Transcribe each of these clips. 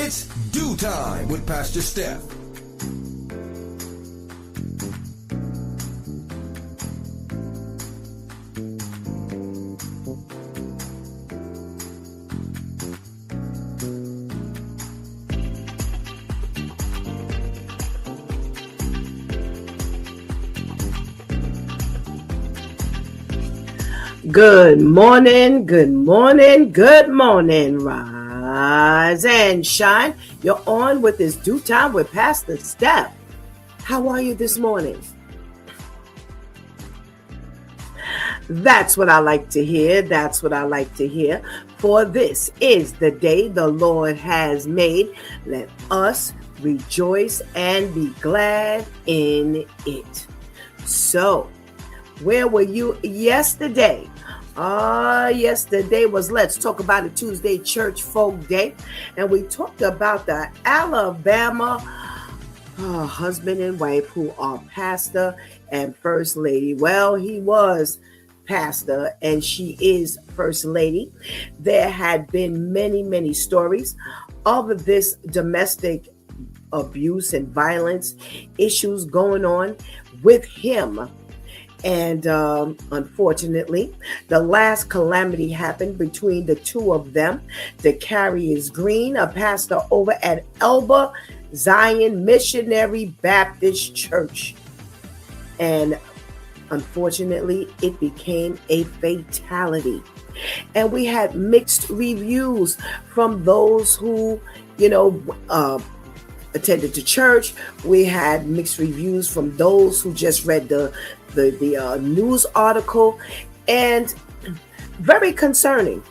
It's DEW Time with Pastor Steph. Good morning, good morning, good morning. Rise and shine. You're on with this DEW Time with Pastor Steph. How are you this morning? That's what I like to hear. That's what I like to hear. For this is the day the Lord has made. Let us rejoice and be glad in it. So, where were you yesterday? Yesterday was Let's Talk About It Tuesday Church Folk Day. And we talked about the Alabama husband and wife who are pastor and first lady. Well, he was pastor and she is first lady. There had been many stories of this domestic abuse and violence issues going on with him. And unfortunately, the last calamity happened between the two of them. Decarius Green, a pastor over at Elba Zion Missionary Baptist Church. And unfortunately, it became a fatality. And we had mixed reviews from those who, attended to church. We had mixed reviews from those who just read the news article, and very concerning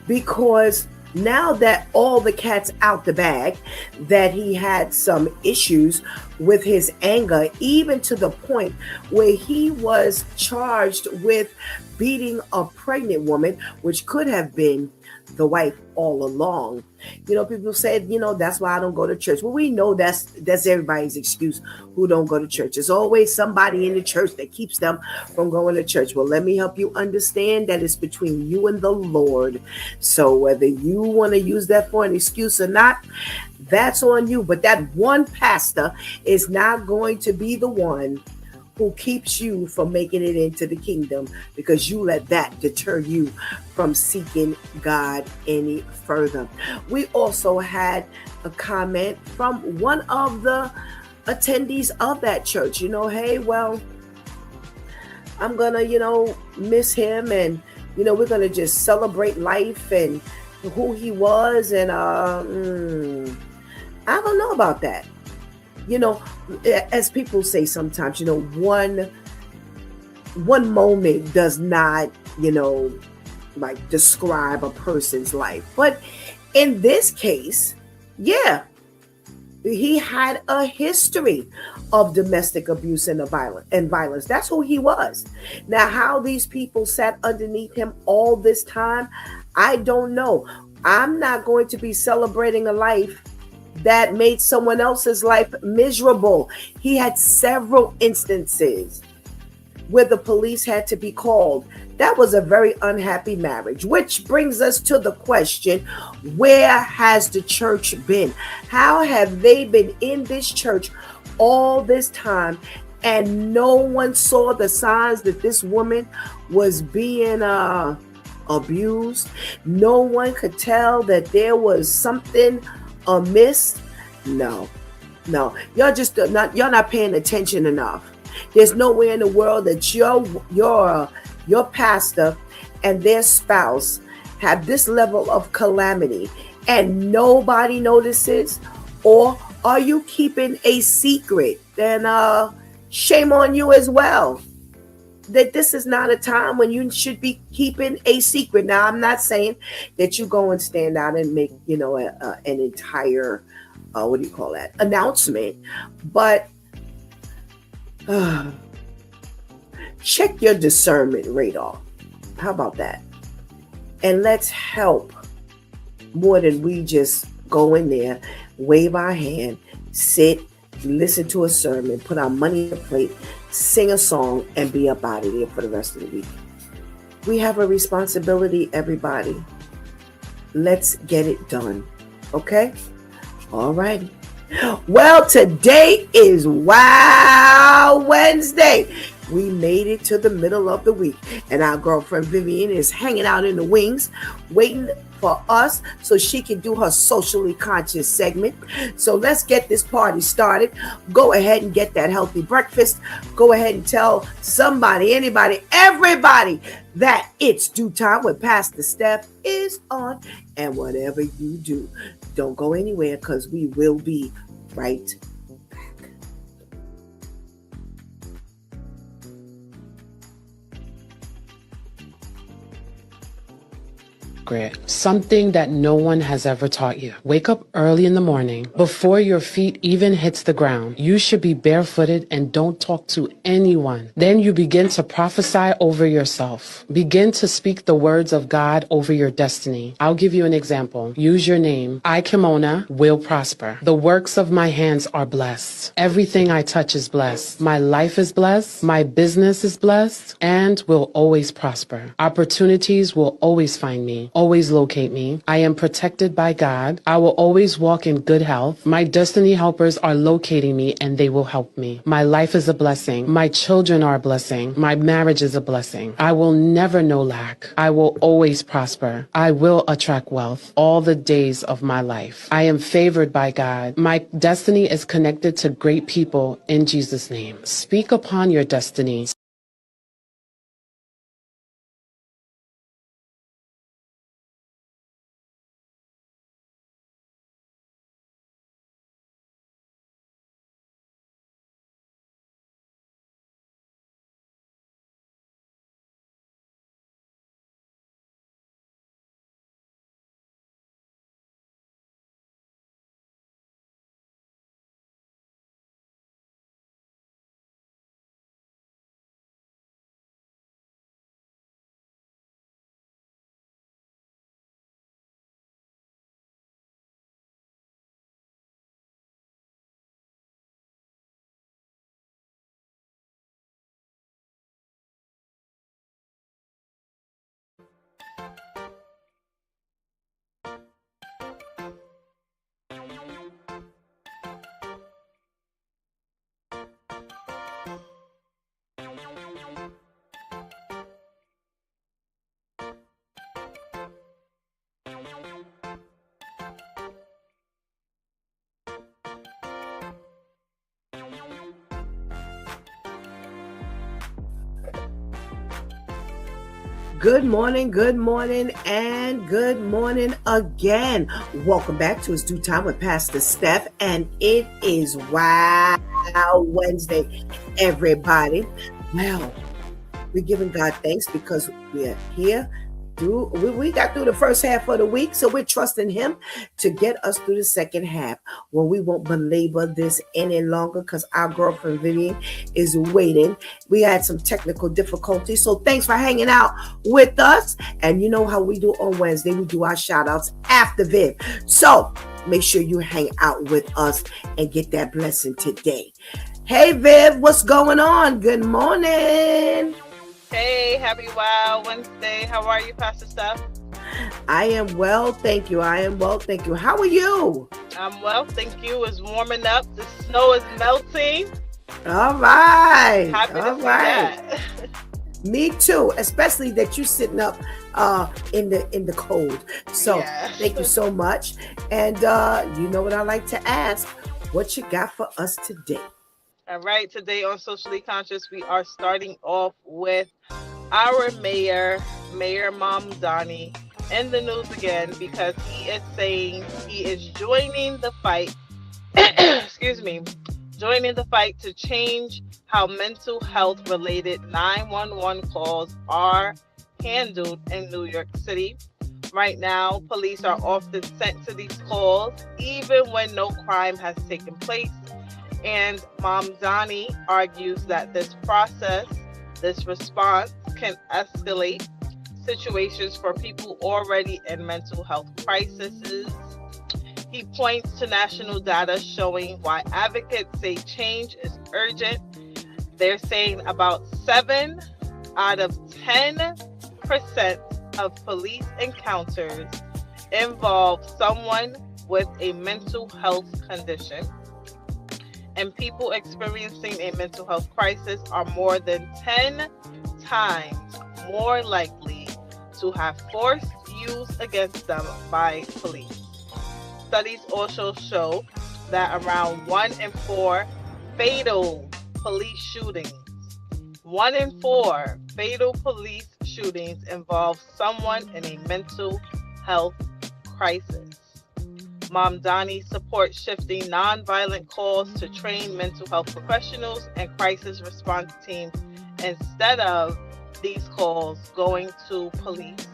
because now that all the cat's out the bag, that he had some issues with his anger, even to the point where he was charged with beating a pregnant woman, which could have been the wife all along. People said, that's why I don't go to church. Well, we know that's everybody's excuse who don't go to church. There's always somebody in the church that keeps them from going to church. Well, let me help you understand that it's between you and the Lord. So whether you want to use that for an excuse or not, that's on you. But that one pastor is not going to be the one who keeps you from making it into the kingdom, because you let that deter you from seeking God any further. We also had a comment from one of the attendees of that church. Hey, well, I'm gonna, miss him, and we're gonna just celebrate life and who he was, and I don't know about that. As people say sometimes, one moment does not, describe a person's life. But in this case, yeah, he had a history of domestic abuse and violence. That's who he was. Now, how these people sat underneath him all this time, I don't know. I'm not going to be celebrating a life that made someone else's life miserable. He had several instances where the police had to be called. That was a very unhappy marriage, which brings us to the question, where has the church been? How have they been in this church all this time and no one saw the signs that this woman was being abused? No one could tell that there was something amiss? No. You're not paying attention enough. There's nowhere in the world that your pastor and their spouse have this level of calamity and nobody notices. Or are you keeping a secret? Then shame on you as well. That this is not a time when you should be keeping a secret. Now, I'm not saying that you go and stand out and make, an entire, announcement. But check your discernment radar. How about that? And let's help more than we just go in there, wave our hand, sit, listen to a sermon, put our money in the plate, sing a song, and be up out of there for the rest of the week. We have a responsibility, everybody. Let's get it done. Okay? All righty. Well, today is Wow Wednesday. We made it to the middle of the week, and our girlfriend Vivian is hanging out in the wings, waiting for us so she can do her socially conscious segment. So let's get this party started. Go ahead and get that healthy breakfast. Go ahead and tell somebody, anybody, everybody that it's due time when Pastor Steph is on. And whatever you do, don't go anywhere because we will be right back. Something that no one has ever taught you. Wake up early in the morning. Before your feet even hits the ground, you should be barefooted and don't talk to anyone. Then you begin to prophesy over yourself. Begin to speak the words of God over your destiny. I'll give you an example. Use your name. I, Kimona, will prosper. The works of my hands are blessed. Everything I touch is blessed. My life is blessed. My business is blessed and will always prosper. Opportunities will always find me. Always locate me. I am protected by God. I will always walk in good health. My destiny helpers are locating me and they will help me. My life is a blessing. My children are a blessing. My marriage is a blessing. I will never know lack. I will always prosper. I will attract wealth all the days of my life. I am favored by God. My destiny is connected to great people in Jesus' name. Speak upon your destiny. Good morning, and good morning again. Welcome back to It's Due Time with Pastor Steph, and it is Wow Wednesday, everybody. Well, we're giving God thanks because we're here. We got through the first half of the week, so we're trusting Him to get us through the second half. Well, we won't belabor this any longer because our girlfriend Vivian is waiting. We had some technical difficulties, so thanks for hanging out with us. And you know how we do on Wednesday, we do our shout outs after Viv. So make sure you hang out with us and get that blessing today. Hey Viv, what's going on? Good morning. Hey, happy Wow Wednesday. How are you, Pastor Steph? I am well, thank you. How are you? I'm well, thank you. It's warming up. The snow is melting. All right. Happy to see that. Me too, especially that you're sitting up in the cold. So Thank you so much. And you know what I like to ask? What you got for us today? All right, today on Socially Conscious, we are starting off with our mayor Mamdani, in the news again because he is saying he is joining the fight, joining the fight to change how mental health related 911 calls are handled in New York City. Right now, police are often sent to these calls even when no crime has taken place. And Mamdani argues that this response can escalate situations for people already in mental health crises. He points to national data showing why advocates say change is urgent. They're saying about 7 out of 10% of police encounters involve someone with a mental health condition, and people experiencing a mental health crisis are more than 10 times more likely to have force used against them by police. Studies also show that around 1 in 4 fatal police shootings, 1 in 4 fatal police shootings involve someone in a mental health crisis. Mamdani supports shifting nonviolent calls to train mental health professionals and crisis response teams instead of these calls going to police.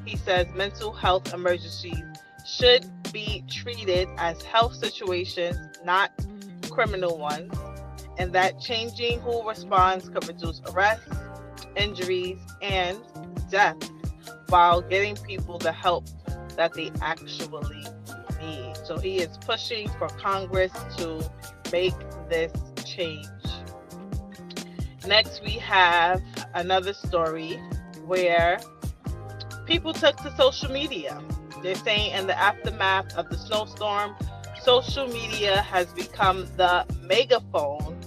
He says mental health emergencies should be treated as health situations, not criminal ones, and that changing who responds could reduce arrests, injuries, and death while getting people the help that they actually need. So he is pushing for Congress to make this change. Next, we have another story where people took to social media. They're saying in the aftermath of the snowstorm, social media has become the megaphone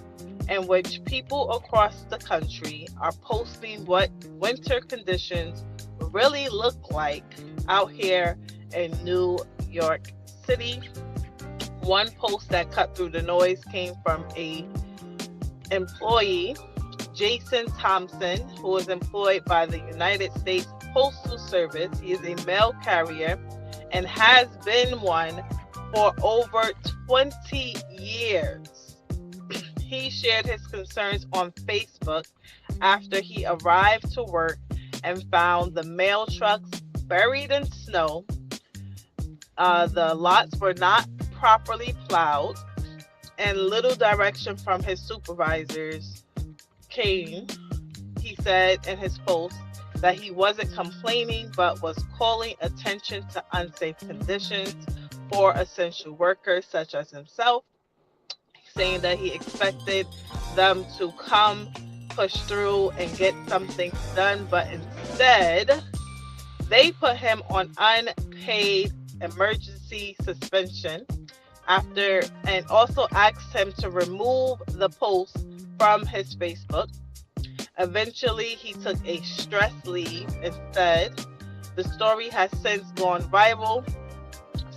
in which people across the country are posting what winter conditions really look like out here in New York City. One post that cut through the noise came from a employee, Jason Thompson, who is employed by the United States Postal Service. He is a mail carrier and has been one for over 20 years. He shared his concerns on Facebook after he arrived to work and found the mail trucks buried in snow. The lots were not properly plowed, and little direction from his supervisors came. He said in his post that he wasn't complaining but was calling attention to unsafe conditions for essential workers such as himself, saying that he expected them to come, push through, and get something done, but instead they put him on unpaid emergency suspension after, and also asked him to remove the post from his Facebook. Eventually, he took a stress leave instead. The story has since gone viral,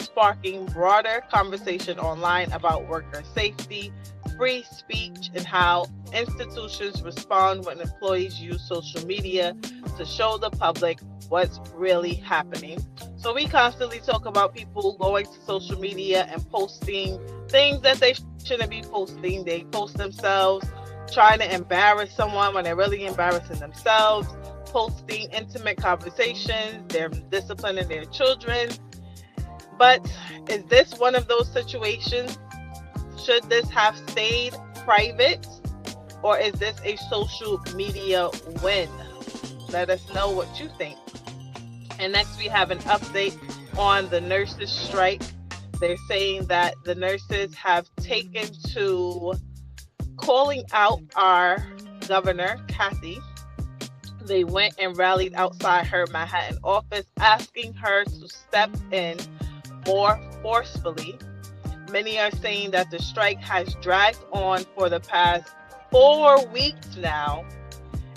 sparking broader conversation online about worker safety, free speech, and how institutions respond when employees use social media to show the public what's really happening. So we constantly talk about people going to social media and posting things that they shouldn't be posting. They post themselves trying to embarrass someone when they're really embarrassing themselves, posting intimate conversations, they're disciplining their children. But is this one of those situations? Should this have stayed private, or is this a social media win? Let us know what you think. And next we have an update on the nurses' strike. They're saying that the nurses have taken to calling out our governor, Kathy. They went and rallied outside her Manhattan office, asking her to step in more forcefully. Many are saying that the strike has dragged on for the past 4 weeks now.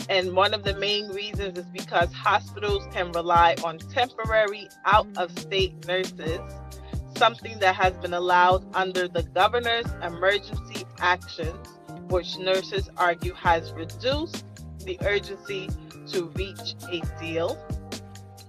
And one of the main reasons is because hospitals can rely on temporary out-of-state nurses, something that has been allowed under the governor's emergency actions, which nurses argue has reduced the urgency to reach a deal.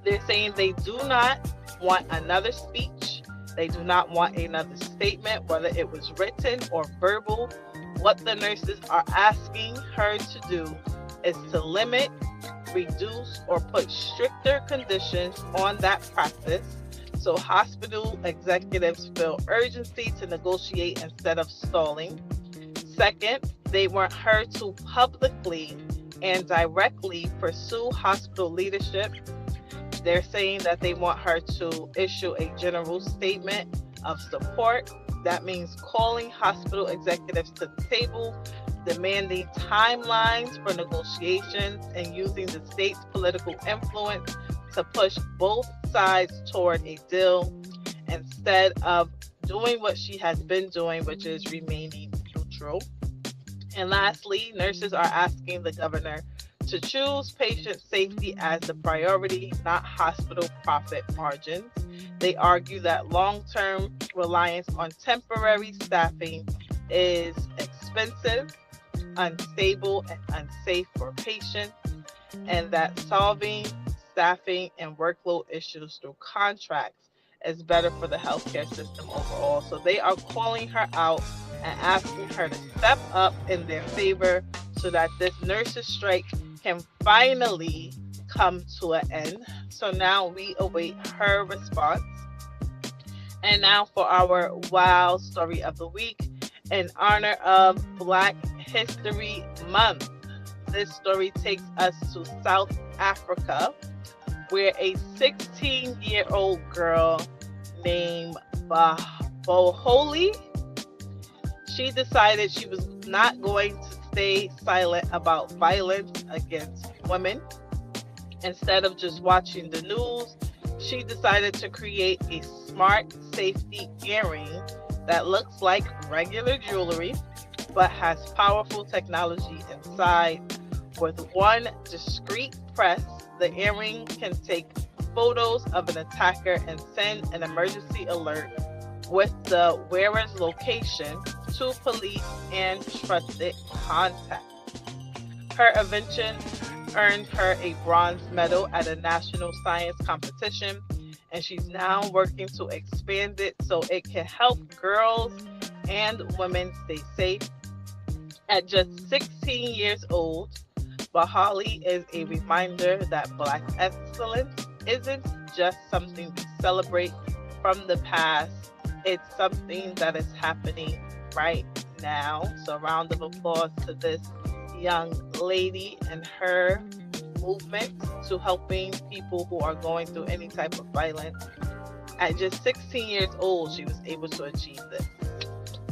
They're saying they do not want another speech. They do not want another statement, whether it was written or verbal. What the nurses are asking her to do is to limit, reduce, or put stricter conditions on that practice, so hospital executives feel urgency to negotiate instead of stalling. Second, they want her to publicly and directly pursue hospital leadership. They're saying that they want her to issue a general statement of support. That means calling hospital executives to the table, demanding timelines for negotiations, and using the state's political influence to push both sides toward a deal. instead of doing what she has been doing, which is remaining neutral. And lastly, nurses are asking the governor to choose patient safety as the priority, not hospital profit margins. They argue that long-term reliance on temporary staffing is expensive, unstable, and unsafe for patients, and that solving staffing and workload issues through contracts is better for the healthcare system overall. So they are calling her out and asking her to step up in their favor so that this nurses strike can finally come to an end. So now we await her response. And now for our wow story of the week in honor of Black History Month. This story takes us to South Africa, where a 16-year-old girl named Boholi, she decided she was not going to stay silent about violence against women. Instead of just watching the news, she decided to create a smart safety earring that looks like regular jewelry, but has powerful technology inside. With one discreet press, the earring can take photos of an attacker and send an emergency alert with the wearer's location to police and trusted contacts. Her invention earned her a bronze medal at a national science competition, and she's now working to expand it so it can help girls and women stay safe. At just 16 years old, Bahali is a reminder that Black excellence isn't just something we celebrate from the past, it's something that is happening right now. So a round of applause to this young lady and her movement to helping people who are going through any type of violence. At just 16 years old, she was able to achieve this.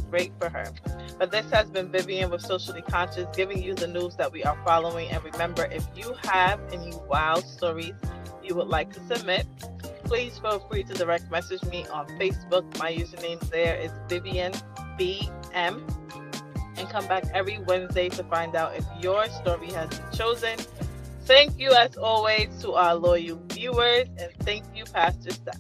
Great for her. But this has been Vivian with Socially Conscious, giving you the news that we are following. And remember, if you have any wild stories you would like to submit, please feel free to direct message me on Facebook. My username there is Vivian BM. And come back every Wednesday to find out if your story has been chosen. Thank you, as always, to our loyal viewers. And thank you, Pastor Steph.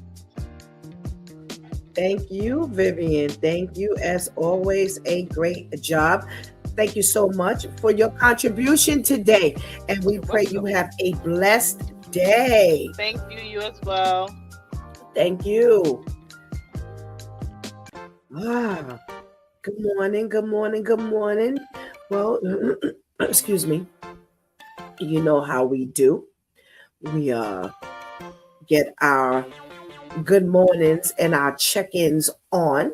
Thank you, Vivian. Thank you, as always. A great job. Thank you so much for your contribution today. And we pray you have a blessed day. Thank you, you as well. Thank you. Good morning, good morning, good morning. Well, excuse me. You know how we do. We get our good mornings and our check-ins on.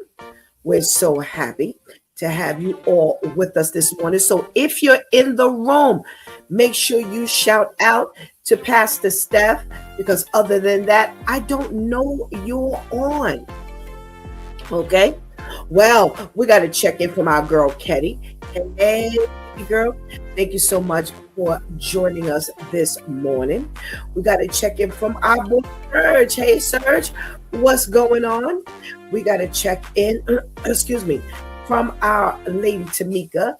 We're so happy to have you all with us this morning. So if you're in the room, make sure you shout out to Pastor Steph, because other than that, I don't know you're on. Okay? Well, we got to check in from our girl, Ketty. Hey, girl. Thank you so much for joining us this morning. We got to check in from our boy, Serge. Hey, Serge, what's going on? We got to check in, from our lady, Tamika.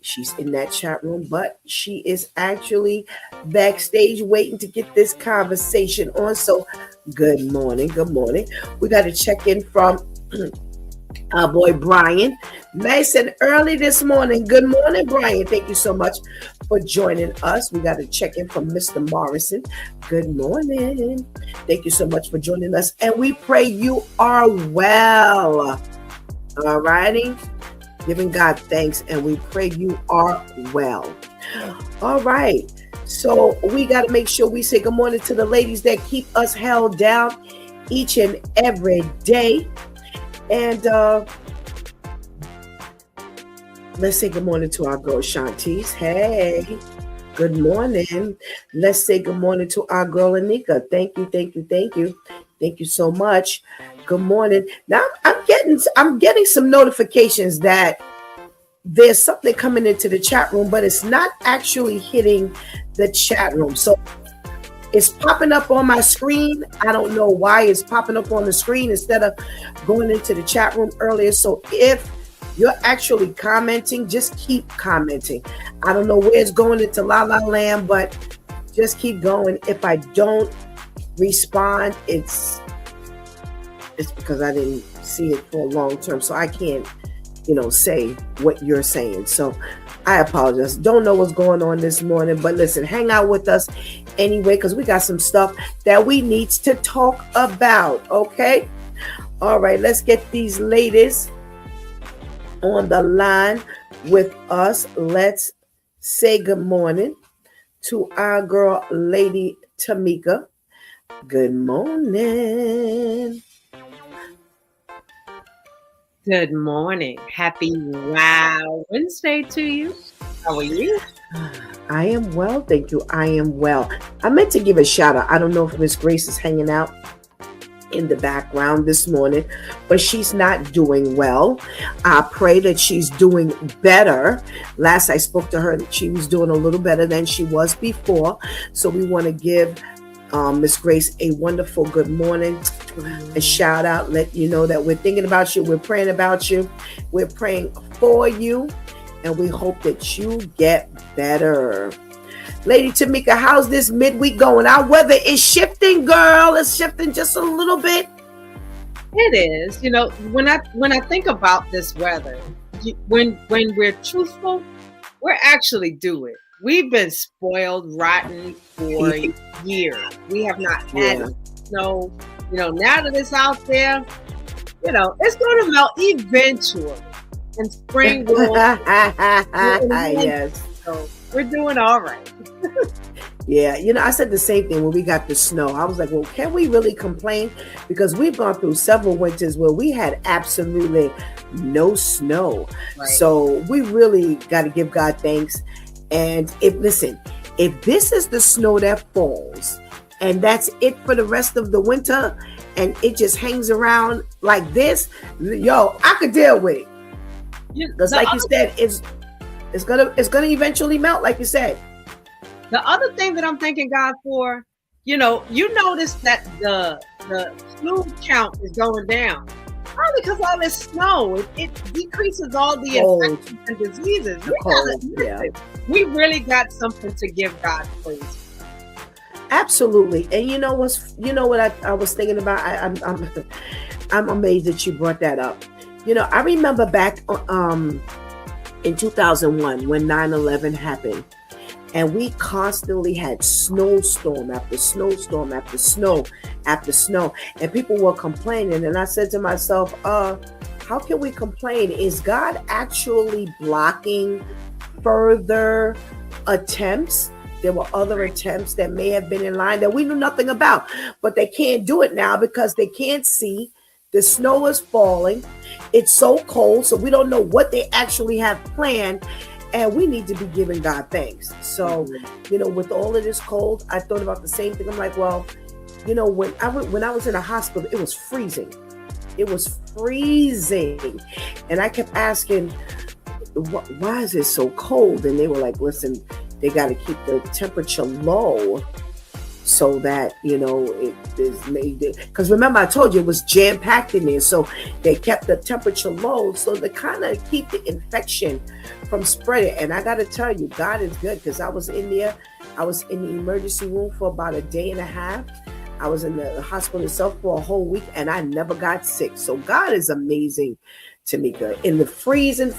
She's in that chat room, but she is actually backstage waiting to get this conversation on. So good morning. Good morning. We got to check in from our boy Brian, nice and early this morning. Good morning, Brian. Thank you so much for joining us. We got to check in from Mr. Morrison. Good morning. Thank you so much for joining us. And we pray you are well. All righty. Giving God thanks, and we pray you are well. All right. So we got to make sure we say good morning to the ladies that keep us held down each and every day. And let's say good morning to our girl Shantice. Hey, good morning. Let's say good morning to our girl Anika. Thank you. Thank you so much. Good morning. Now I'm getting some notifications that there's something coming into the chat room, but it's not actually hitting the chat room. So It's popping up on my screen. I don't know why it's popping up on the screen instead of going into the chat room earlier. So if you're actually commenting, just keep commenting. I don't know where it's going into La La Land, but just keep going. If I don't respond, it's because I didn't see it for a long term. So I can't, say what you're saying. So I apologize. Don't know what's going on this morning, but listen, hang out with us anyway, because we got some stuff that we need to talk about. Okay. All right. Let's get these ladies on the line with us. Let's say good morning to our girl, Lady Tamika. Good morning. Good morning. Happy Wow Wednesday to you. How are you? I am well, thank you. I am well. I meant to give a shout out. I don't know if Miss Grace is hanging out in the background this morning, but she's not doing well. I pray that she's doing better. Last I spoke to her, she was doing a little better than she was before. So we want to give Miss Grace a wonderful good morning, a shout out, let you know that we're thinking about you, we're praying about you, we're praying for you, and we hope that you get better. Lady Tamika, how's this midweek going? Our weather is shifting, girl. It's shifting just a little bit. It is. When I think about this weather, when we're truthful, we're actually do it. We've been spoiled rotten for years. We have not had snow. Now that it's out there, it's going to melt eventually. And spring will. Yes. So we're doing all right. Yeah, I said the same thing when we got the snow. I was like, well, can we really complain? Because we've gone through several winters where we had absolutely no snow. Right. So we really got to give God thanks. And if this is the snow that falls and that's it for the rest of the winter and it just hangs around like this, I could deal with it. Because like you said, it's gonna eventually melt, like you said. The other thing that I'm thanking God for, you notice that the flu count is going down. Probably because all this snow, it decreases all the infections and diseases. We really got something to give God praise. Absolutely. And you know what I was thinking about? I'm amazed that you brought that up. I remember back in 2001 when 9/11 happened, and we constantly had snowstorm after snowstorm after snow after snow, and people were complaining. And I said to myself, how can we complain? Is God actually blocking further attempts? There were other attempts that may have been in line that we knew nothing about, but they can't do it now because they can't see. The snow is falling. It's so cold, so we don't know what they actually have planned, and we need to be giving God thanks. So, with all of this cold, I thought about the same thing. I'm like, well, when I was in a hospital, it was freezing. It was freezing, and I kept asking, why is it so cold? And they were like, listen, they got to keep the temperature low so that, it is made it. Because remember, I told you it was jam-packed in there. So they kept the temperature low so to kind of keep the infection from spreading. And I got to tell you, God is good, because I was in there. I was in the emergency room for about a day and a half. I was in the hospital itself for a whole week, and I never got sick. So God is amazing, Tamika. In the freezing,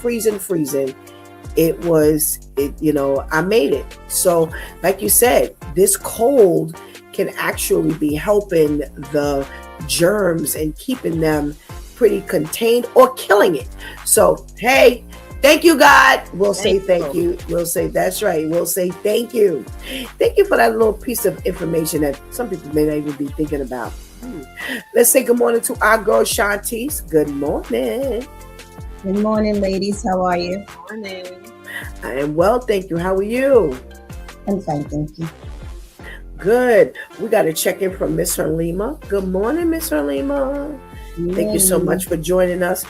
I made it. So like you said, this cold can actually be helping the germs and keeping them pretty contained or killing it. So, hey, thank you, God. We'll say thank you. We'll say that's right. We'll say thank you. Thank you for that little piece of information that some people may not even be thinking about. Let's say good morning to our girl, Shantice. Good morning. Good morning, ladies. How are you? Good morning. I am well, thank you. How are you? I'm fine, thank you. Good. We got a check-in from Miss Herlima. Good morning, Miss Herlima. Thank you so much for joining us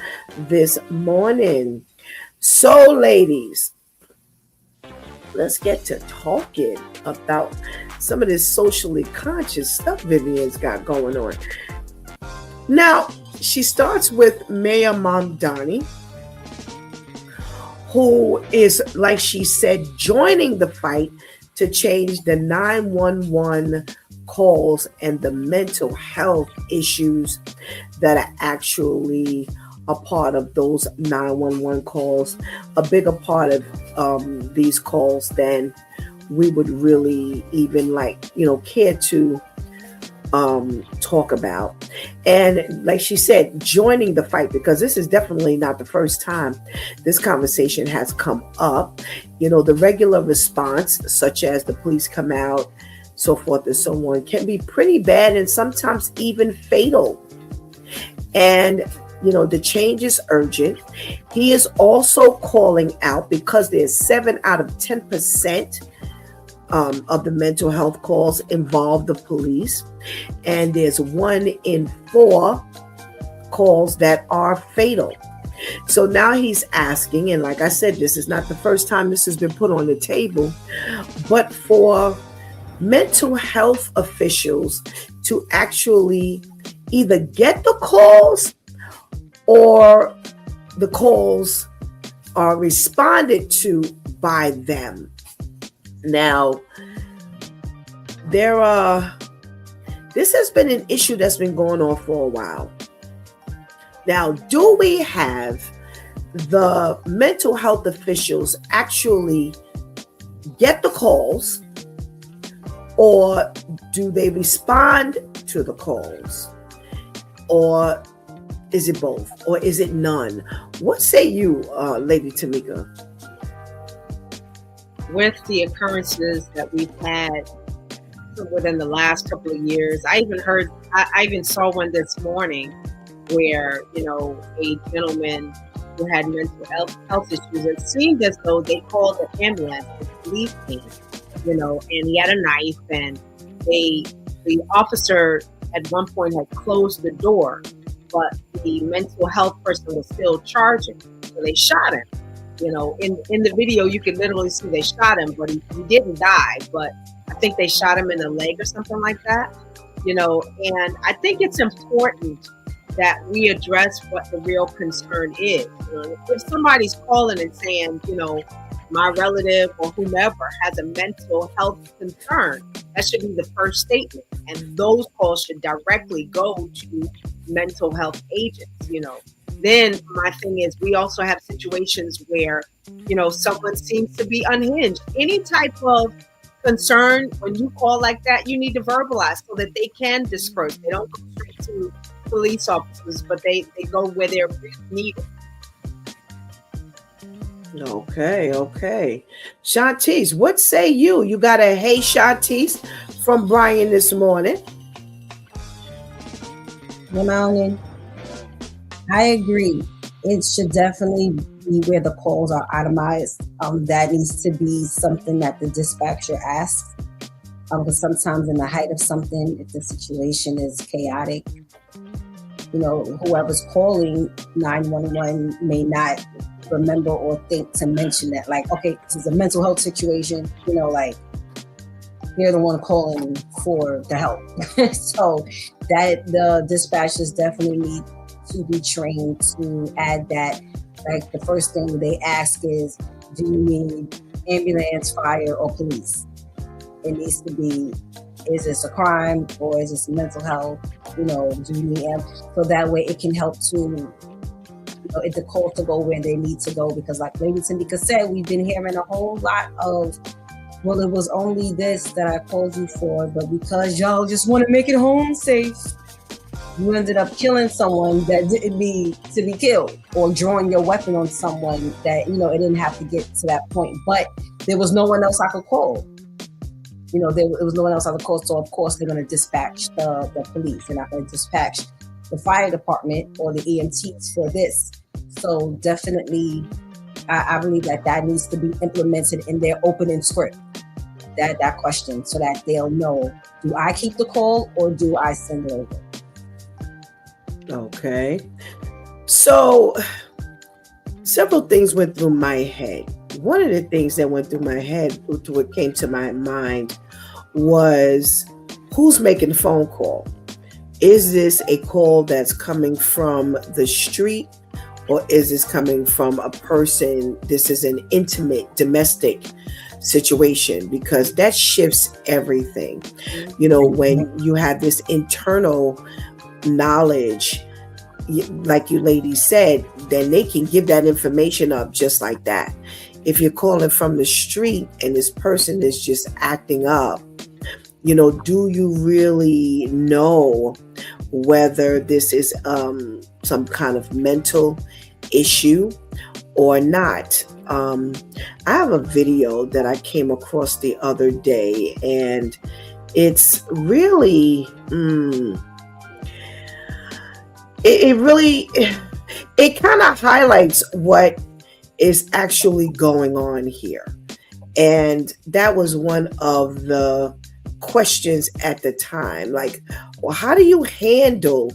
this morning. So, ladies, let's get to talking about some of this socially conscious stuff Vivian's got going on. Now, she starts with Mayor Mamdani, who is, like she said, joining the fight to change the 911 calls and the mental health issues that are actually a part of those 911 calls, a bigger part of these calls than we would really even care to talk about. And like she said, joining the fight, because this is definitely not the first time this conversation has come up. The regular response, such as the police come out, so forth and so on, can be pretty bad and sometimes even fatal. And the change is urgent. He is also calling out, because there's 7 out of 10% of the mental health calls involve the police, and there's 1 in 4 calls that are fatal. So now he's asking, and like I said, this is not the first time this has been put on the table, but for mental health officials to actually either get the calls or the calls are responded to by them. Now, this has been an issue that's been going on for a while. Now, do we have the mental health officials actually get the calls, or do they respond to the calls? Or is it both? Or is it none? What say you, Lady Tamika? With the occurrences that we've had within the last couple of years, I even saw one this morning where, a gentleman who had mental health issues, it seemed as though they called the ambulance, the police came, and he had a knife, and the officer at one point had closed the door, but the mental health person was still charging, so they shot him. In the video, you can literally see they shot him, but he didn't die. But I think they shot him in the leg or something like that. And I think it's important that we address what the real concern is. If somebody's calling and saying, my relative or whomever has a mental health concern, that should be the first statement. And those calls should directly go to mental health agents, Then my thing is, we also have situations where, someone seems to be unhinged. Any type of concern, when you call like that, you need to verbalize so that they can disperse. They don't go straight to police officers, but they go where they're needed. Okay. Shantice, what say you? You got a hey Shantice from Brian this morning. Good morning. I agree. It should definitely be where the calls are itemized. That needs to be something that the dispatcher asks. Because sometimes in the height of something, if the situation is chaotic, whoever's calling 911 may not remember or think to mention that. Like, okay, this is a mental health situation, you're the one calling for the help. So that the dispatchers definitely need to be trained to add that. Like, the first thing they ask is, do you need ambulance, fire, or police? It needs to be, is this a crime or is this mental health? Do you need so that way it can help to the call to go where they need to go. Because like Lady Tamika said, we've been hearing a whole lot of, well, it was only this that I called you for, but because y'all just want to make it home safe, you ended up killing someone that didn't need to be killed, or drawing your weapon on someone that, it didn't have to get to that point. But there was no one else I could call. There was no one else I could call. So of course they're going to dispatch the police. They're not going to dispatch the fire department or the EMTs for this. So definitely, I believe that needs to be implemented in their opening script. That question, so that they'll know, do I keep the call or do I send it over? Okay. So several things went through my head. One of the things that went through my head, what came to my mind, was who's making the phone call? Is this a call that's coming from the street, or is this coming from a person? This is an intimate domestic situation, because that shifts everything. When you have this internal knowledge, like you ladies said, then they can give that information up just like that. If you're calling from the street and this person is just acting up, do you really know whether this is some kind of mental issue or not? I have a video that I came across the other day, and it's really, it kind of highlights what is actually going on here. And that was one of the questions at the time, like, well, how do you handle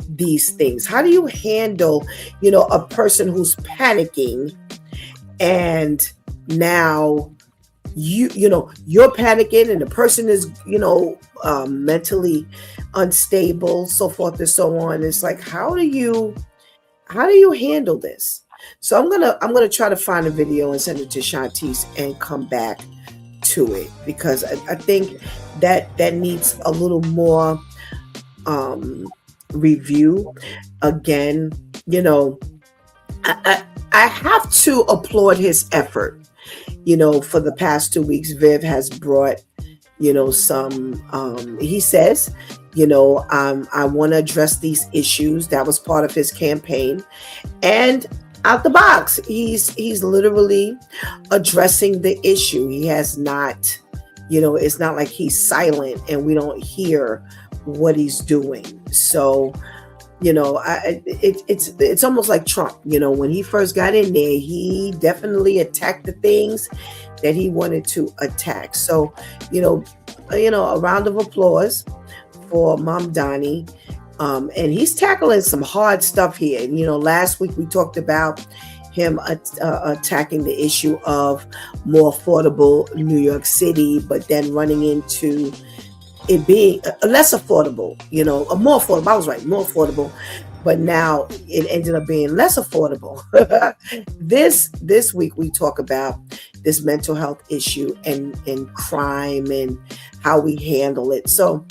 these things? How do you handle, a person who's panicking, and now you're panicking, and the person is, mentally unstable, so forth and so on. It's like, how do you handle this? So I'm gonna try to find a video and send it to Shantice and come back to it, because I think that needs a little more review. Again, I have to applaud his effort. For the past 2 weeks, Viv has brought, some, he says, I want to address these issues. That was part of his campaign. And out the box, he's literally addressing the issue. He has not, it's not like he's silent and we don't hear what he's doing. So, it's almost like Trump. When he first got in there, he definitely attacked the things that he wanted to attack. So, a round of applause for Mamdani. And he's tackling some hard stuff here. Last week we talked about him attacking the issue of more affordable New York City, but then running into it being less affordable, more affordable. I was right, more affordable, but now it ended up being less affordable. This week we talk about this mental health issue and crime and how we handle it. So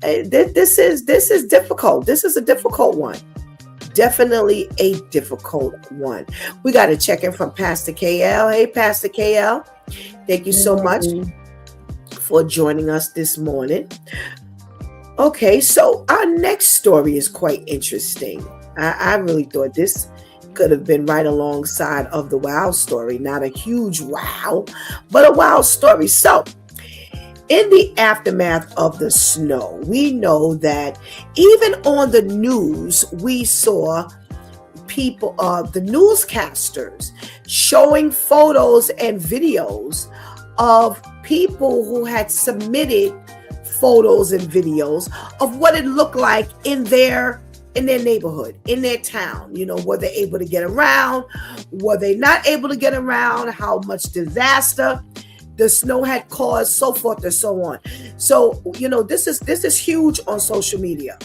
this is difficult. This is a difficult one. Definitely a difficult one. We got to check in from Pastor KL. Hey, Pastor KL, thank you so much for joining us this morning. Okay, so our next story is quite interesting. I really thought this could have been right alongside of the wow story. Not a huge wow, but a wow story. So, in the aftermath of the snow, we know that even on the news, we saw people, the newscasters, showing photos and videos of people who had submitted photos and videos of what it looked like in their neighborhood, in their town. Were they able to get around? Were they not able to get around? How much disaster the snow had caused, so forth and so on. So, this is huge on social media.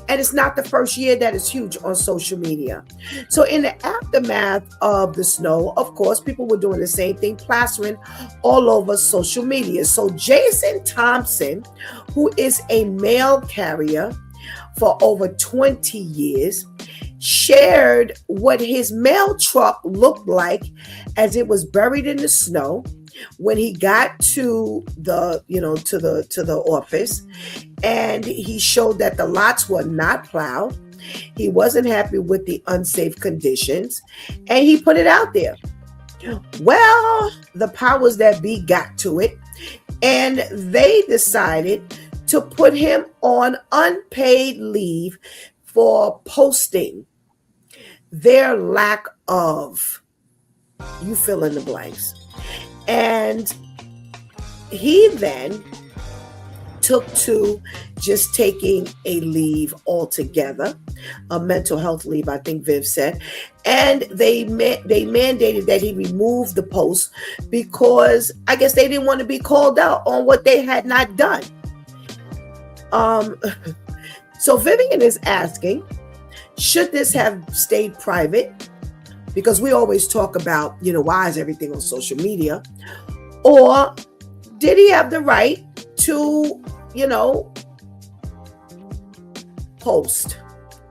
And it's not the first year that it's huge on social media. So in the aftermath of the snow, of course, people were doing the same thing, plastering all over social media. So Jason Thompson, who is a mail carrier for over 20 years, shared what his mail truck looked like as it was buried in the snow when he got to the office, and he showed that the lots were not plowed. He wasn't happy with the unsafe conditions, and he put it out there. Well, the powers that be got to it, and they decided to put him on unpaid leave for posting their lack of, you fill in the blanks. And he then took to just taking a leave altogether, a mental health leave, I think Viv said, and they mandated that he remove the post because I guess they didn't want to be called out on what they had not done. So Vivian is asking, should this have stayed private? Because we always talk about, why is everything on social media? Or did he have the right to, post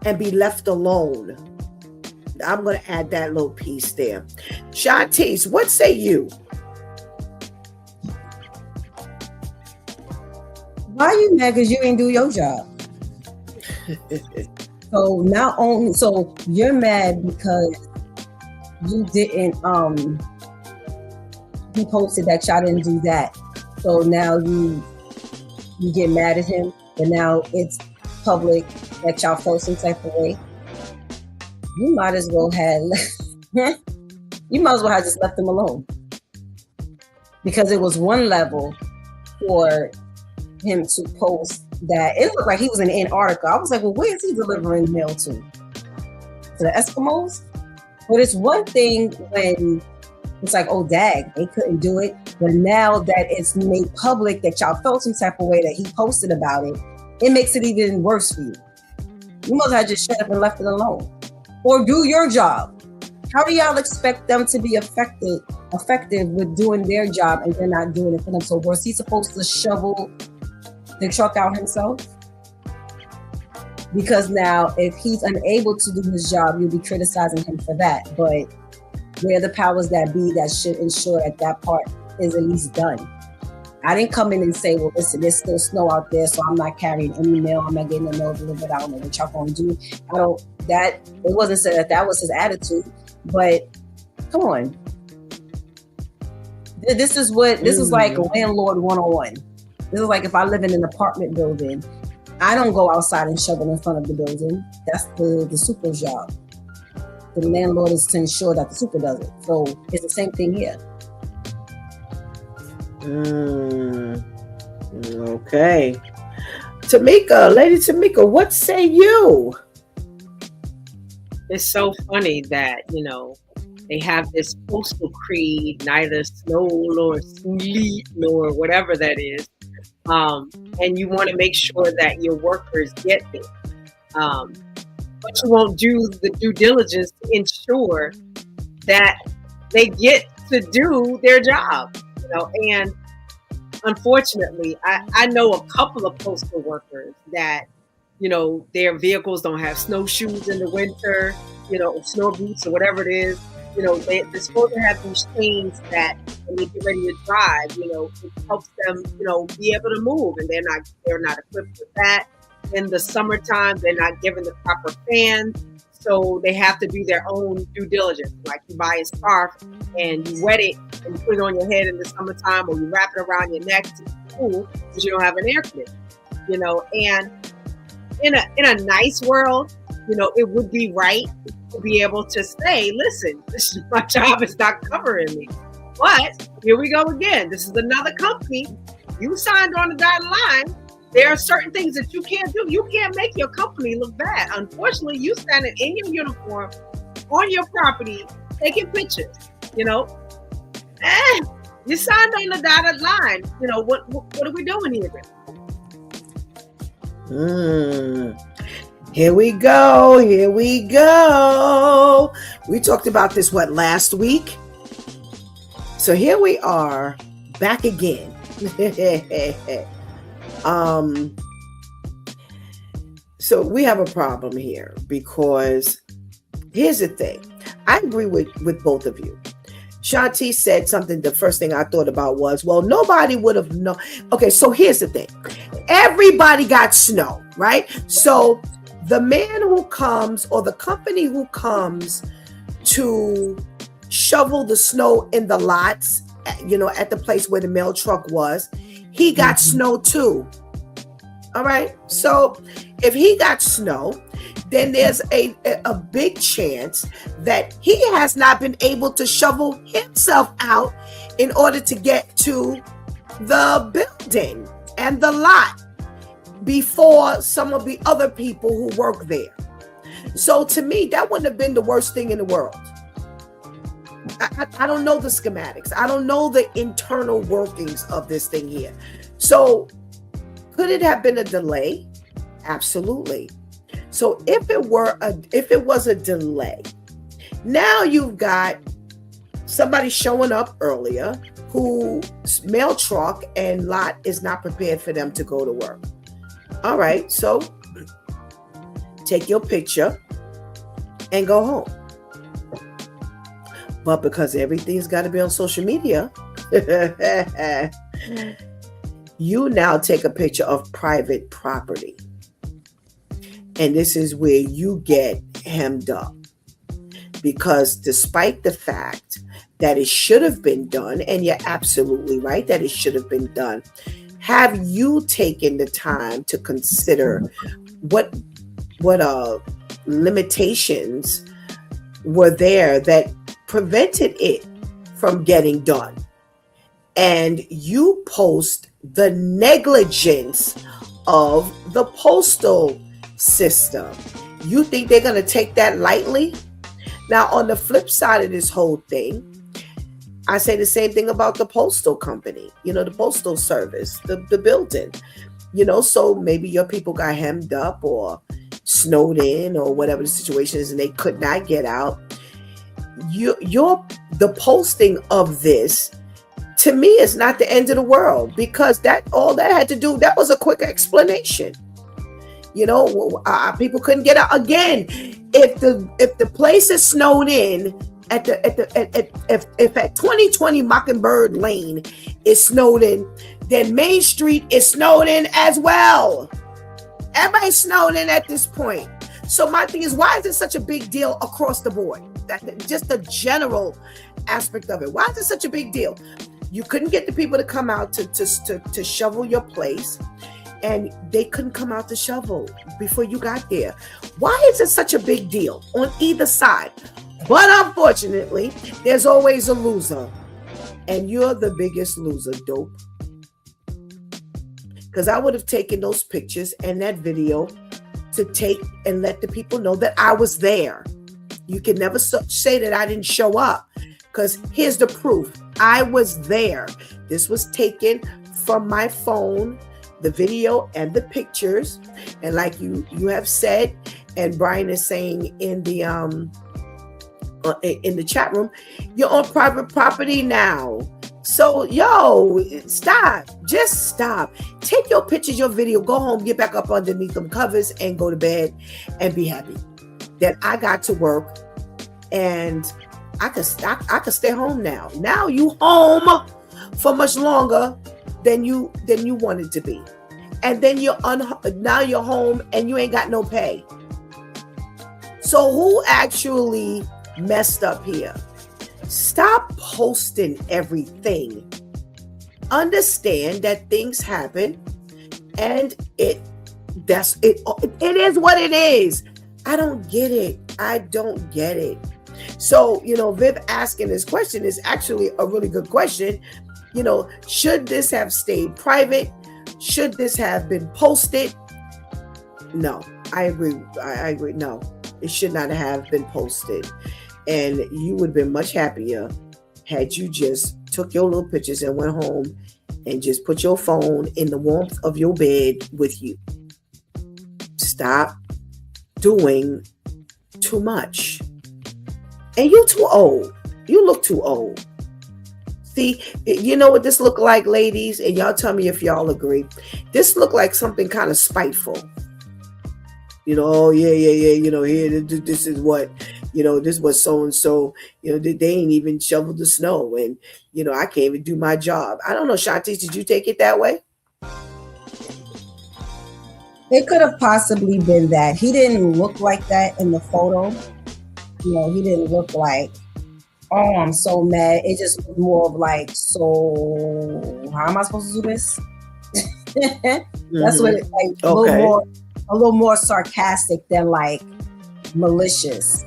and be left alone? I'm going to add that little piece there. Shantice, what say you? Why are you mad? Because you didn't do your job. So you're mad because you didn't he posted that y'all didn't do that. So now you get mad at him, but now it's public that y'all felt some type of way. You might as well have just left him alone. Because it was one level for him to post that. It looked like he was in Antarctica. I was like, well, where is he delivering mail to? To the Eskimos? But it's one thing when it's like, oh, dag, they couldn't do it. But now that it's made public that y'all felt some type of way that he posted about it, it makes it even worse for you. You must have just shut up and left it alone. Or do your job. How do y'all expect them to be effective with doing their job and they're not doing it for them? So was he supposed to shovel the truck out himself? Because now if he's unable to do his job, you'll be criticizing him for that. But where the powers that be that should ensure that part is at least done. I didn't come in and say, well, listen, there's still snow out there, so I'm not carrying any mail. I'm not getting the mail delivered. I don't know what y'all gonna do. It wasn't said that was his attitude, but come on. This is like landlord 101. This is like if I live in an apartment building, I don't go outside and shovel in front of the building. That's the super's job. The landlord is to ensure that the super does it. So it's the same thing here. Okay. Lady Tamika, what say you? It's so funny that, they have this postal creed, neither snow nor sleet nor whatever that is. And you want to make sure that your workers get there. But you won't do the due diligence to ensure that they get to do their job. And unfortunately, I know a couple of postal workers that, their vehicles don't have snowshoes in the winter, snow boots or whatever it is. They're supposed to have these chains that when they get ready to drive, it helps them, be able to move, and they're not equipped with that. In the summertime, they're not given the proper fans. So they have to do their own due diligence. Like you buy a scarf and you wet it and you put it on your head in the summertime, or you wrap it around your neck to cool because you don't have an air conditioner. And in a nice world, it would be right to be able to say, listen, my job is not covering me. But here we go again. This is another company. You signed on the dotted line. There are certain things that you can't do. You can't make your company look bad. Unfortunately, you standing in your uniform on your property, taking pictures, you signed on the dotted line. What are we doing here? Here we go. We talked about this, last week? So here we are, back again. So we have a problem here because here's the thing. I agree with both of you. Shanti said something. The first thing I thought about was, well, nobody would have known. Okay, so here's the thing. Everybody got snow, right? So the man who comes or the company who comes to shovel the snow in the lots, at the place where the mail truck was, he got snow too. All right. So if he got snow, then there's a big chance that he has not been able to shovel himself out in order to get to the building and the lot. before some of the other people who work there. So to me, that wouldn't have been the worst thing in the world. I don't know the schematics. I don't know the internal workings of this thing here. So could it have been a delay? Absolutely. So if it was a delay, now you've got somebody showing up earlier whose mail truck and lot is not prepared for them to go to work. All right, so take your picture and go home. But because everything's got to be on social media, you now take a picture of private property. And this is where you get hemmed up. Because despite the fact that it should have been done, and you're absolutely right that it should have been done, have you taken the time to consider what limitations were there that prevented it from getting done? And you post the negligence of the postal system. You think they're going to take that lightly? Now, on the flip side of this whole thing, I say the same thing about the postal company, the postal service, the building, so maybe your people got hemmed up or snowed in or whatever the situation is and they could not get out. The posting of this, to me, is not the end of the world, because all that had to do, that was a quick explanation. People couldn't get out. Again, if the place is snowed in if at 2020 Mockingbird Lane is snowed in, then Main Street is snowed in as well. Everybody's snowed in at this point. So my thing is, why is it such a big deal across the board? Just the general aspect of it. Why is it such a big deal? You couldn't get the people to come out to shovel your place, and they couldn't come out to shovel before you got there. Why is it such a big deal on either side? But unfortunately, there's always a loser. And you're the biggest loser, dope. Because I would have taken those pictures and that video to take and let the people know that I was there. You can never say that I didn't show up, because here's the proof. I was there. This was taken from my phone, the video and the pictures. And like you have said, and Brian is saying in the chat room, you're on private property now. So stop. Just stop. Take your pictures, your video, go home, get back up underneath them covers and go to bed and be happy that I got to work and I could stay home now. Now you home for much longer than you wanted to be. And then now you're home and you ain't got no pay. So who actually messed up here? Stop posting everything. Understand that things happen, and it is what it is. I don't get it. So, Viv asking this question is actually a really good question. Should this have stayed private? Should this have been posted? No, I agree. No, it should not have been posted. And you would have been much happier had you just took your little pictures and went home and just put your phone in the warmth of your bed with you. Stop doing too much. And you're too old. You look too old. See, you know what this look like, ladies? And y'all tell me if y'all agree. This look like something kind of spiteful. Here, this is what, this was so-and-so, they ain't even shoveled the snow. And, I can't even do my job. I don't know, Shanti, did you take it that way? It could have possibly been that. He didn't look like that in the photo. He didn't look like, oh, I'm so mad. It just looked more of like, so how am I supposed to do this? That's what it like. Okay. A little more sarcastic than like malicious.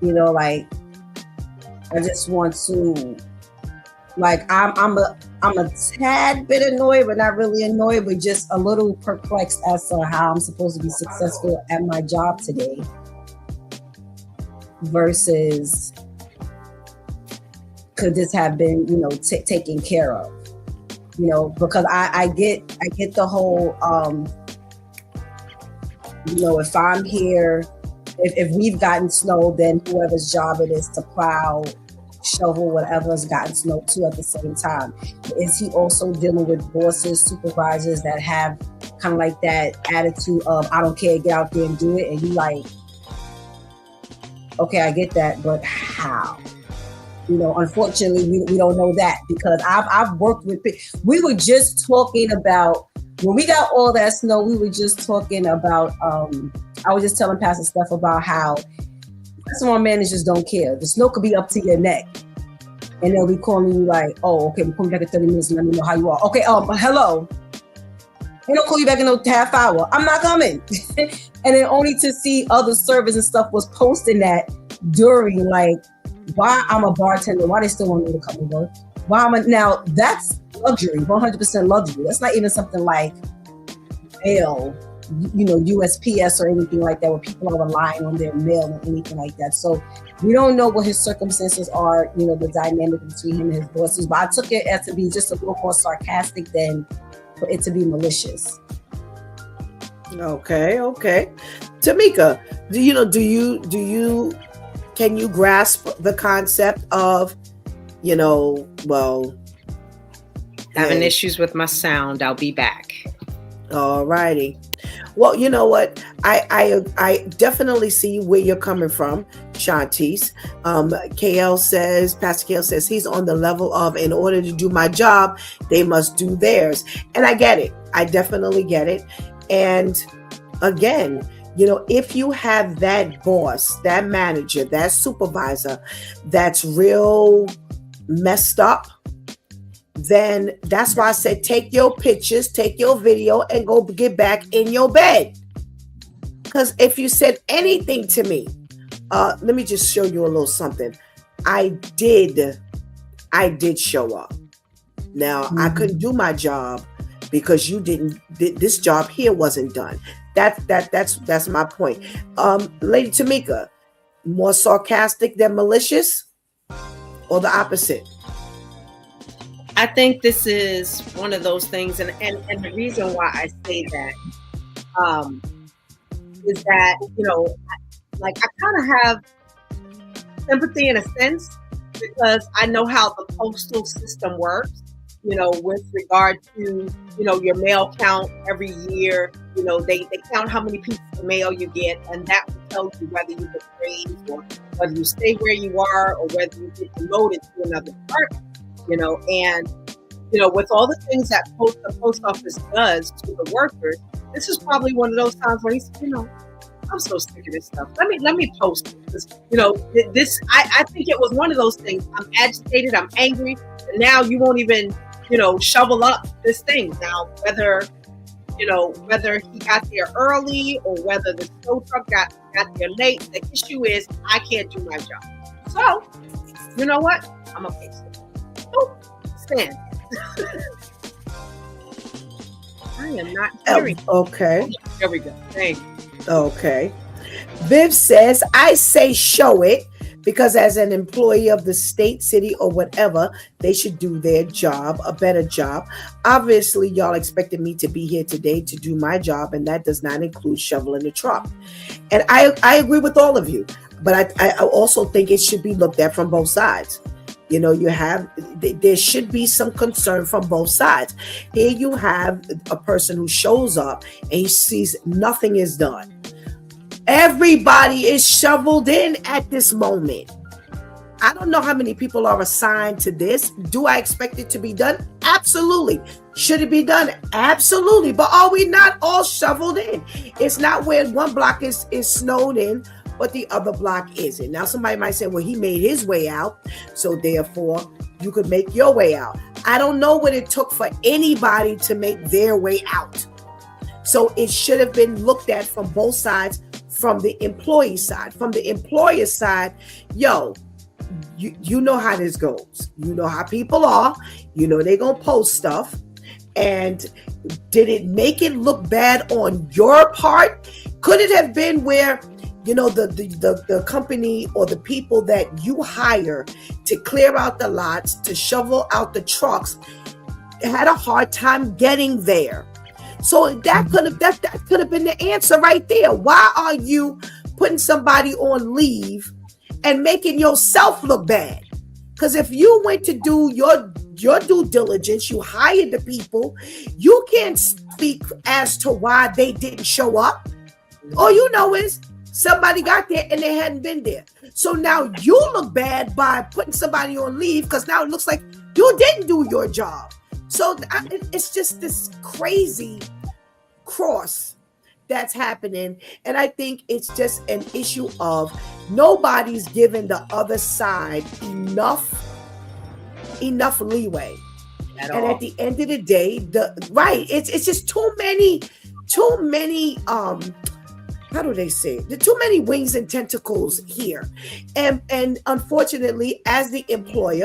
Like I just want to, like I'm I'm a tad bit annoyed, but not really annoyed, but just a little perplexed as to how I'm supposed to be successful at my job today versus could this have been, taken care of? Because I get the whole, if I'm here, if we've gotten snow, then whoever's job it is to plow, shovel, whatever has gotten snow too at the same time. Is he also dealing with bosses, supervisors that have kind of like that attitude of, I don't care, get out there and do it? And you like, okay, I get that, but how? Unfortunately, we don't know that because I've worked with people. We were just talking about, when we got all that snow, we were just talking about, I was just telling Pastor Steph about how restaurant managers don't care. The snow could be up to your neck. And they'll be calling you like, oh, okay, we're coming back in 30 minutes and let me know how you are. Okay, hello. They don't call you back in no half hour. I'm not coming. And then only to see other servers and stuff was posting that during, like, why I'm a bartender, why they still want me to come to work. Now that's luxury, 100% luxury. That's not even something like mail, USPS or anything like that, where people are relying on their mail or anything like that. So we don't know what his circumstances are, the dynamic between him and his bosses. But I took it as to be just a little more sarcastic than for it to be malicious. Okay. Tamika, can you grasp the concept of, having issues with my sound? I'll be back. All righty. Well, you know what? I definitely see where you're coming from, Shantice. Pastor KL says he's on the level of, in order to do my job, they must do theirs. And I get it. I definitely get it. And again, if you have that boss, that manager, that supervisor that's real messed up, then that's why I said take your pictures, take your video, and go get back in your bed. Because if you said anything to me, let me just show you a little something. I did show up. Now, I couldn't do my job because you didn't. This job here wasn't done. That's my point. Lady Tamika, more sarcastic than malicious, or the opposite? I think this is one of those things, and the reason why I say that is that, I kind of have sympathy in a sense because I know how the postal system works, with regard to, your mail count every year. They count how many pieces of mail you get, and that will tell you whether you get raised or whether you stay where you are or whether you get promoted to another department. And with all the things that the post office does to the workers, this is probably one of those times where he's, I'm so sick of this stuff. Let me post it. Because, this, I think it was one of those things. I'm agitated, I'm angry, and now you won't even, shovel up this thing. Now, whether he got there early or whether the snow truck got there late, the issue is I can't do my job. So, you know what? I'm going to post it. Oh, stand. I am not hearing. Okay. There we go. Thank you. Okay. Viv says, I say show it because as an employee of the state, city, or whatever, they should do their job, a better job. Obviously, y'all expected me to be here today to do my job, and that does not include shoveling the truck. And I agree with all of you, but I also think it should be looked at from both sides. There should be some concern from both sides. Here you have a person who shows up and he sees nothing is done. Everybody is shoveled in at this moment. I don't know how many people are assigned to this. Do I expect it to be done? Absolutely. Should it be done? Absolutely. But are we not all shoveled in? It's not where one block is snowed in, but the other block isn't. Now, somebody might say, well, he made his way out, so therefore you could make your way out. I don't know what it took for anybody to make their way out. So it should have been looked at from both sides, from the employee side. From the employer side, you know how this goes. You know how people are. You know they're gonna post stuff. And did it make it look bad on your part? Could it have been where, you know, the company or the people that you hire to clear out the lots, to shovel out the trucks, had a hard time getting there? So that could have been the answer right there. Why are you putting somebody on leave and making yourself look bad? Because if you went to do your due diligence, you hired the people, you can't speak as to why they didn't show up. All you know is somebody got there and they hadn't been there. So now you look bad by putting somebody on leave because now it looks like you didn't do your job. So it's just this crazy cross that's happening. And I think it's just an issue of nobody's giving the other side enough leeway. At the end of the day, it's just too many how do they say it? There are too many wings and tentacles here. And unfortunately, as the employee,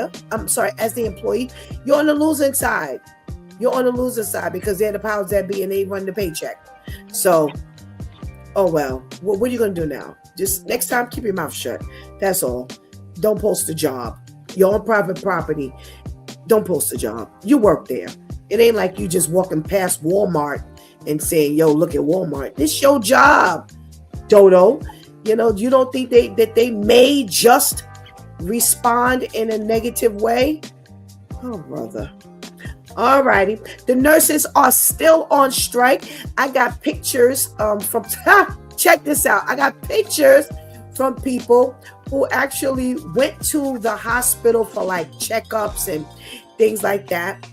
you're on the losing side. You're on the losing side because they're the powers that be and they run the paycheck. So, oh well. What are you going to do now? Just next time, keep your mouth shut. That's all. Don't post a job. You're on private property. Don't post a job. You work there. It ain't like you just walking past Walmart and saying, yo, look at Walmart. This your job, Dodo. You know, you don't think that they may just respond in a negative way? Oh, brother. All righty. The nurses are still on strike. I got pictures from check this out. I got pictures from people who actually went to the hospital for like checkups and things like that,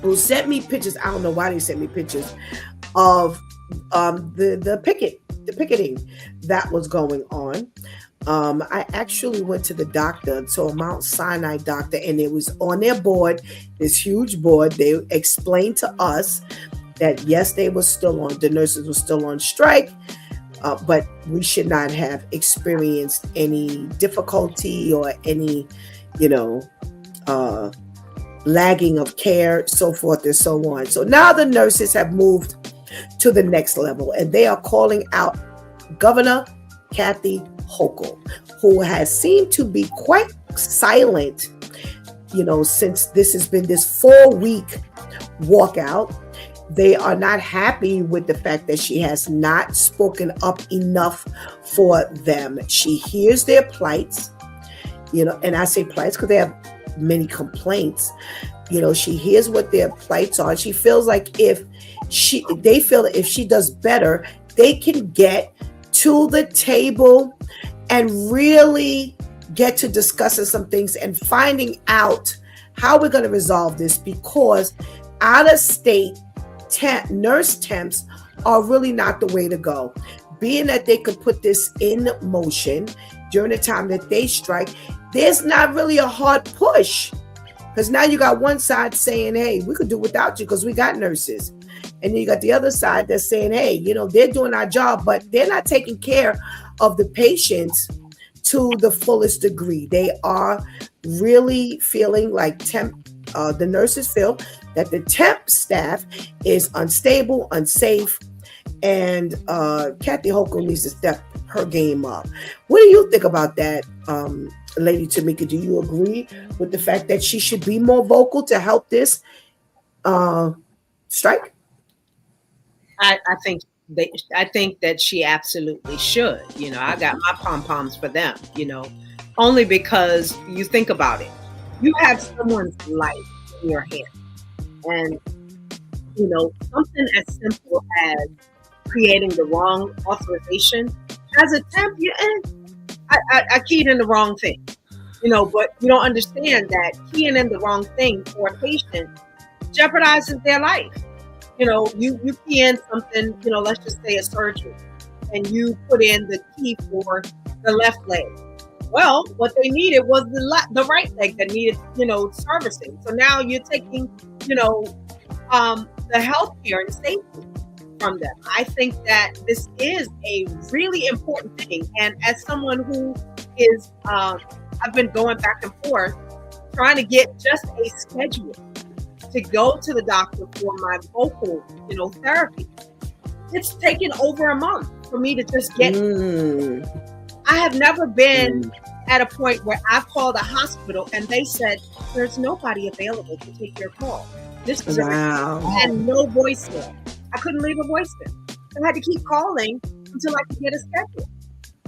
who sent me pictures. I don't know why they sent me pictures of the picketing that was going on. I actually went to the doctor, so a Mount Sinai doctor, and it was on their board, this huge board. They explained to us that yes, the nurses were still on strike, but we should not have experienced any difficulty or any, lagging of care, so forth and so on. So now the nurses have moved to the next level, and they are calling out Governor Kathy Hochul, who has seemed to be quite silent, since this has been this 4-week walkout. They are not happy with the fact that she has not spoken up enough for them. She hears their plights, and I say plights because they have many complaints. She hears what their plights are. She feels like they feel that if she does better, they can get to the table and really get to discussing some things and finding out how we're going to resolve this, because out of state nurse temps are really not the way to go. Being that they could put this in motion during the time that they strike, there's not really a hard push, because now you got one side saying, hey, we could do without you because we got nurses. And then you got the other side that's saying, hey, they're doing our job, but they're not taking care of the patients to the fullest degree. They are really feeling like the nurses feel that the temp staff is unstable, unsafe, and Kathy Hochul needs to step her game up. What do you think about that, Lady Tamika? Do you agree with the fact that she should be more vocal to help this strike? I think that she absolutely should. I got my pom-poms for them, only because you think about it. You have someone's life in your hand. And, something as simple as creating the wrong authorization. As a temp, I keyed in the wrong thing, but you don't understand that keying in the wrong thing for a patient jeopardizes their life. You key in something, let's just say a surgery, and you put in the key for the left leg. Well, what they needed was the right leg that needed, servicing. So now you're taking, the health care and safety from them. I think that this is a really important thing. And as someone who is I've been going back and forth trying to get just a schedule to go to the doctor for my vocal, therapy. It's taken over a month for me to just get. I have never been at a point where I've called a hospital and they said, there's nobody available to take your call. This was and no voicemail. I couldn't leave a voicemail. I had to keep calling until I could get a schedule.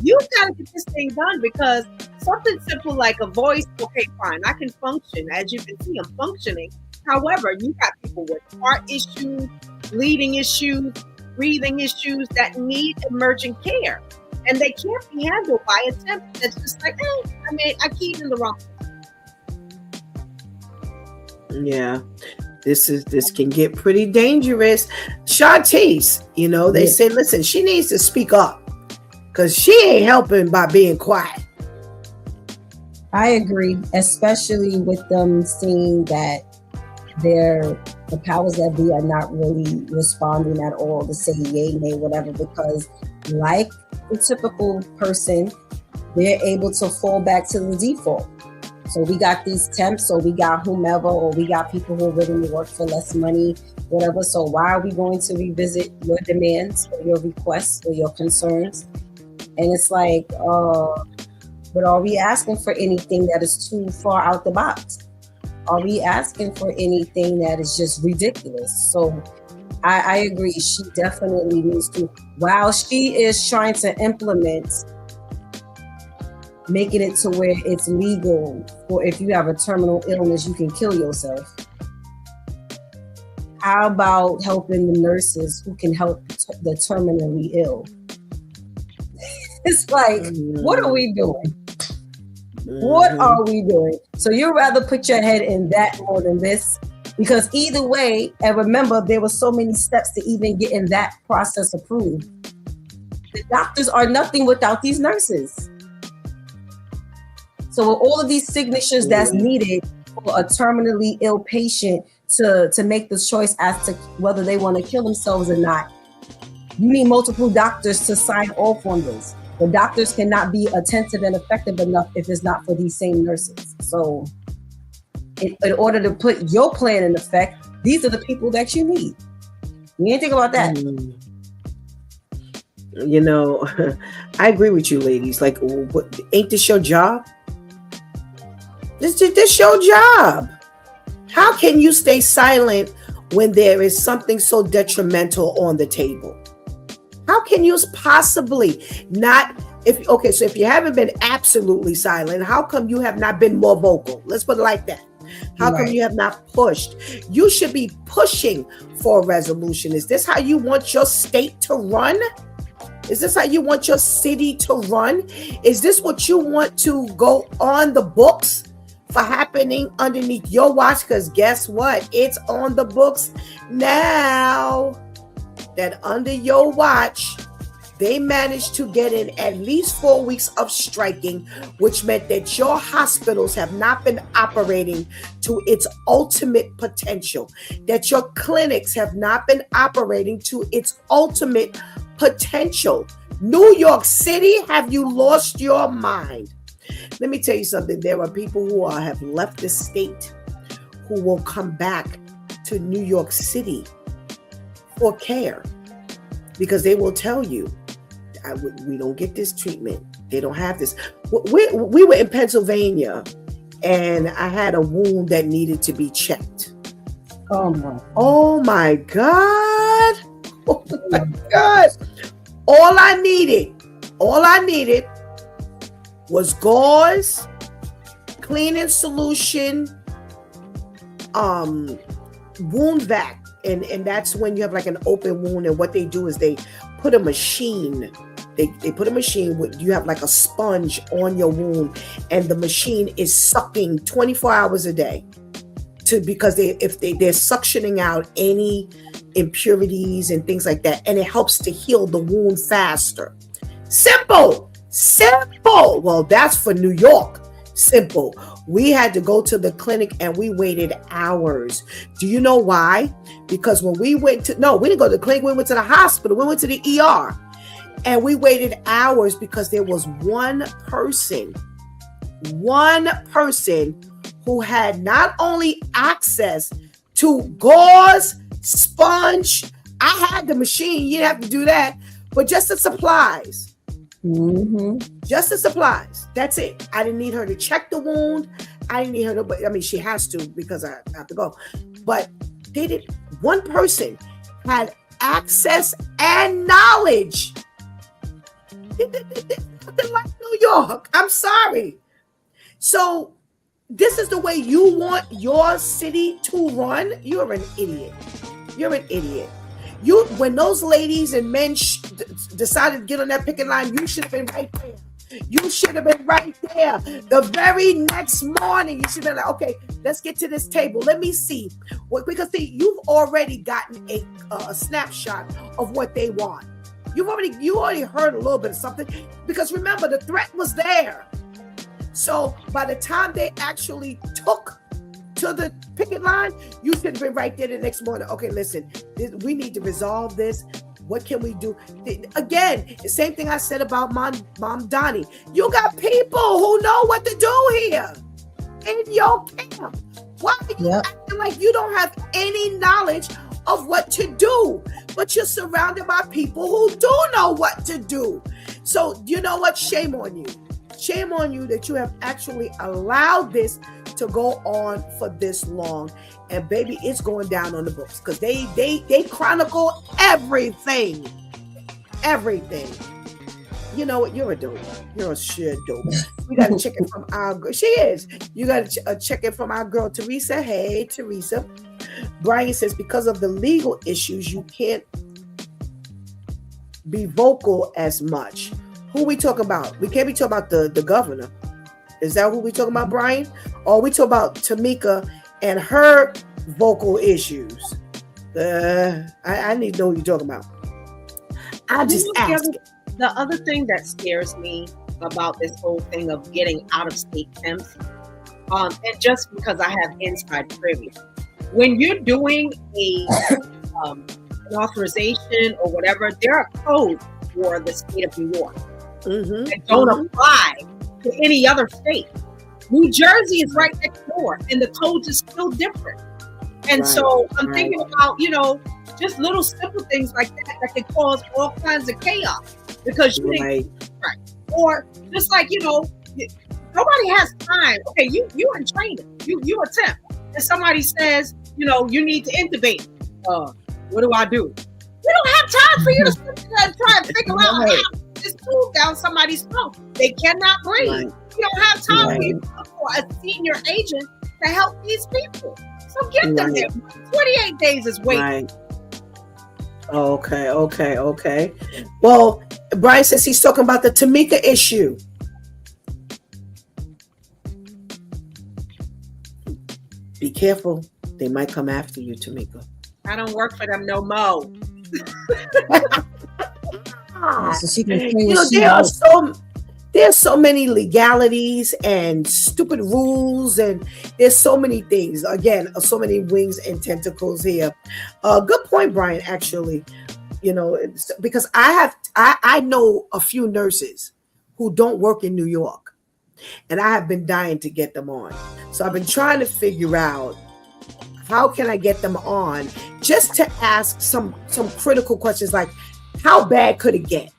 You've got to get this thing done, because something simple like a voice, okay, fine, I can function. As you can see, I'm functioning. However, you got people with heart issues, bleeding issues, breathing issues that need emergent care. And they can't be handled by a temp that's just like, I keyed in the wrong. Yeah. This can get pretty dangerous. Shantice, they say, listen, she needs to speak up because she ain't helping by being quiet. I agree, especially with them seeing that the powers that be are not really responding at all to say yay, nay, whatever, because like the typical person, they're able to fall back to the default. So we got these temps, or we got whomever, or we got people who are willing to work for less money, whatever. So why are we going to revisit your demands or your requests or your concerns? And it's like, but are we asking for anything that is too far out the box? Are we asking for anything that is just ridiculous? So I agree. She definitely needs to, while she is trying to implement making it to where it's legal for, if you have a terminal illness, you can kill yourself. How about helping the nurses who can help the terminally ill? It's like, what are we doing? What are we doing? So you'd rather put your head in that more than this? Because either way, and remember, there were so many steps to even get in that process approved. The doctors are nothing without these nurses. So with all of these signatures that's needed for a terminally ill patient to make the choice as to whether they want to kill themselves or not, you need multiple doctors to sign off on this. The doctors cannot be attentive and effective enough if it's not for these same nurses. So in order to put your plan in effect, these are the people that you need. You ain't think about that. I agree with you, ladies. Like, ain't this your job? This your job. How can you stay silent when there is something so detrimental on the table? How can you possibly not? So if you haven't been absolutely silent, how come you have not been more vocal? Let's put it like that. How come you have not pushed? You should be pushing for a resolution. Is this how you want your state to run? Is this how you want your city to run? Is this what you want to go on the books for happening underneath your watch? Because guess what? It's on the books now that under your watch, they managed to get in at least 4 weeks of striking, which meant that your hospitals have not been operating to its ultimate potential, that your clinics have not been operating to its ultimate potential. New York City, have you lost your mind? Let me tell you something. There are people who have left the state who will come back to New York City for care because they will tell you, we don't get this treatment. They don't have this. We were in Pennsylvania and I had a wound that needed to be checked. Oh my God. Oh my God. All I needed was gauze, cleaning solution, wound vac. And that's when you have like an open wound. And what they do is they put a machine. They put a machine with, you have like a sponge on your wound, and the machine is sucking 24 hours a day because they're suctioning out any impurities and things like that, and it helps to heal the wound faster. Simple. Well, that's for New York. Simple. We had to go to the clinic and we waited hours. Do you know why? Because when we we didn't go to the clinic. We went to the hospital. We went to the ER, and we waited hours because there was one person one person who had not only access to gauze, sponge. I had the machine. You didn't have to do that, but just the supplies. Just the supplies. That's it. I didn't need her to check the wound. I didn't need her to, but I mean, she has to because I have to go. But they did. One person had access and knowledge. Nothing like New York. I'm sorry. So this is the way you want your city to run. You're an idiot. You're an idiot. When those ladies and men decided to get on that picket line, you should have been right there. You should have been right there. The very next morning, you should have been like, okay, let's get to this table. Let me see. Because see, you've already gotten a snapshot of what they want. You already heard a little bit of something. Because remember, the threat was there. So by the time they actually took to the picket line, you should have been right there the next morning. Okay, listen, we need to resolve this. What can we do? Again, the same thing I said about Mamdani. You got people who know what to do here in your camp. Why are you acting like you don't have any knowledge of what to do? But you're surrounded by people who do know what to do. So you know what? Shame on you. Shame on you that you have actually allowed this to go on for this long. And baby, it's going down on the books because they chronicle everything. Everything. You know what? You're a dope. You're a shit dope. We got to check it from our girl. She is. You got to check it from our girl, Teresa. Hey, Teresa. Brian says, because of the legal issues, you can't be vocal as much. Who we talking about? We can't be talking about the governor. Is that who we talking about, Brian? Or we talking about Tamika and her vocal issues? I need to know what you're talking about. I just ask. The other thing that scares me about this whole thing of getting out of state temps, and just because I have inside privy, when you're doing an authorization or whatever, there are codes for the state of New York that don't apply to any other state. New Jersey is right next door, and the codes are still different. And so I'm thinking about, just little simple things like that can cause all kinds of chaos because you didn't right. Or just like, nobody has time. Okay, you in training, you a temp, and somebody says, you need to intubate. What do I do? We don't have time for you to sit there and try and figure out how to put this tube down somebody's throat. They cannot breathe. Right. We don't have time for you to look for a senior agent to help these people. So get them there. 28 days is waiting. Right. Okay. Well, Brian says he's talking about the Tamika issue. Be careful. They might come after you, Tamika. I don't work for them no more. So she can there's so many legalities and stupid rules, and there's so many things. Again, so many wings and tentacles here. Good point, Brian. Actually, because I know a few nurses who don't work in New York, and I have been dying to get them on. So I've been trying to figure out how can I get them on, just to ask some critical questions like, how bad could it get?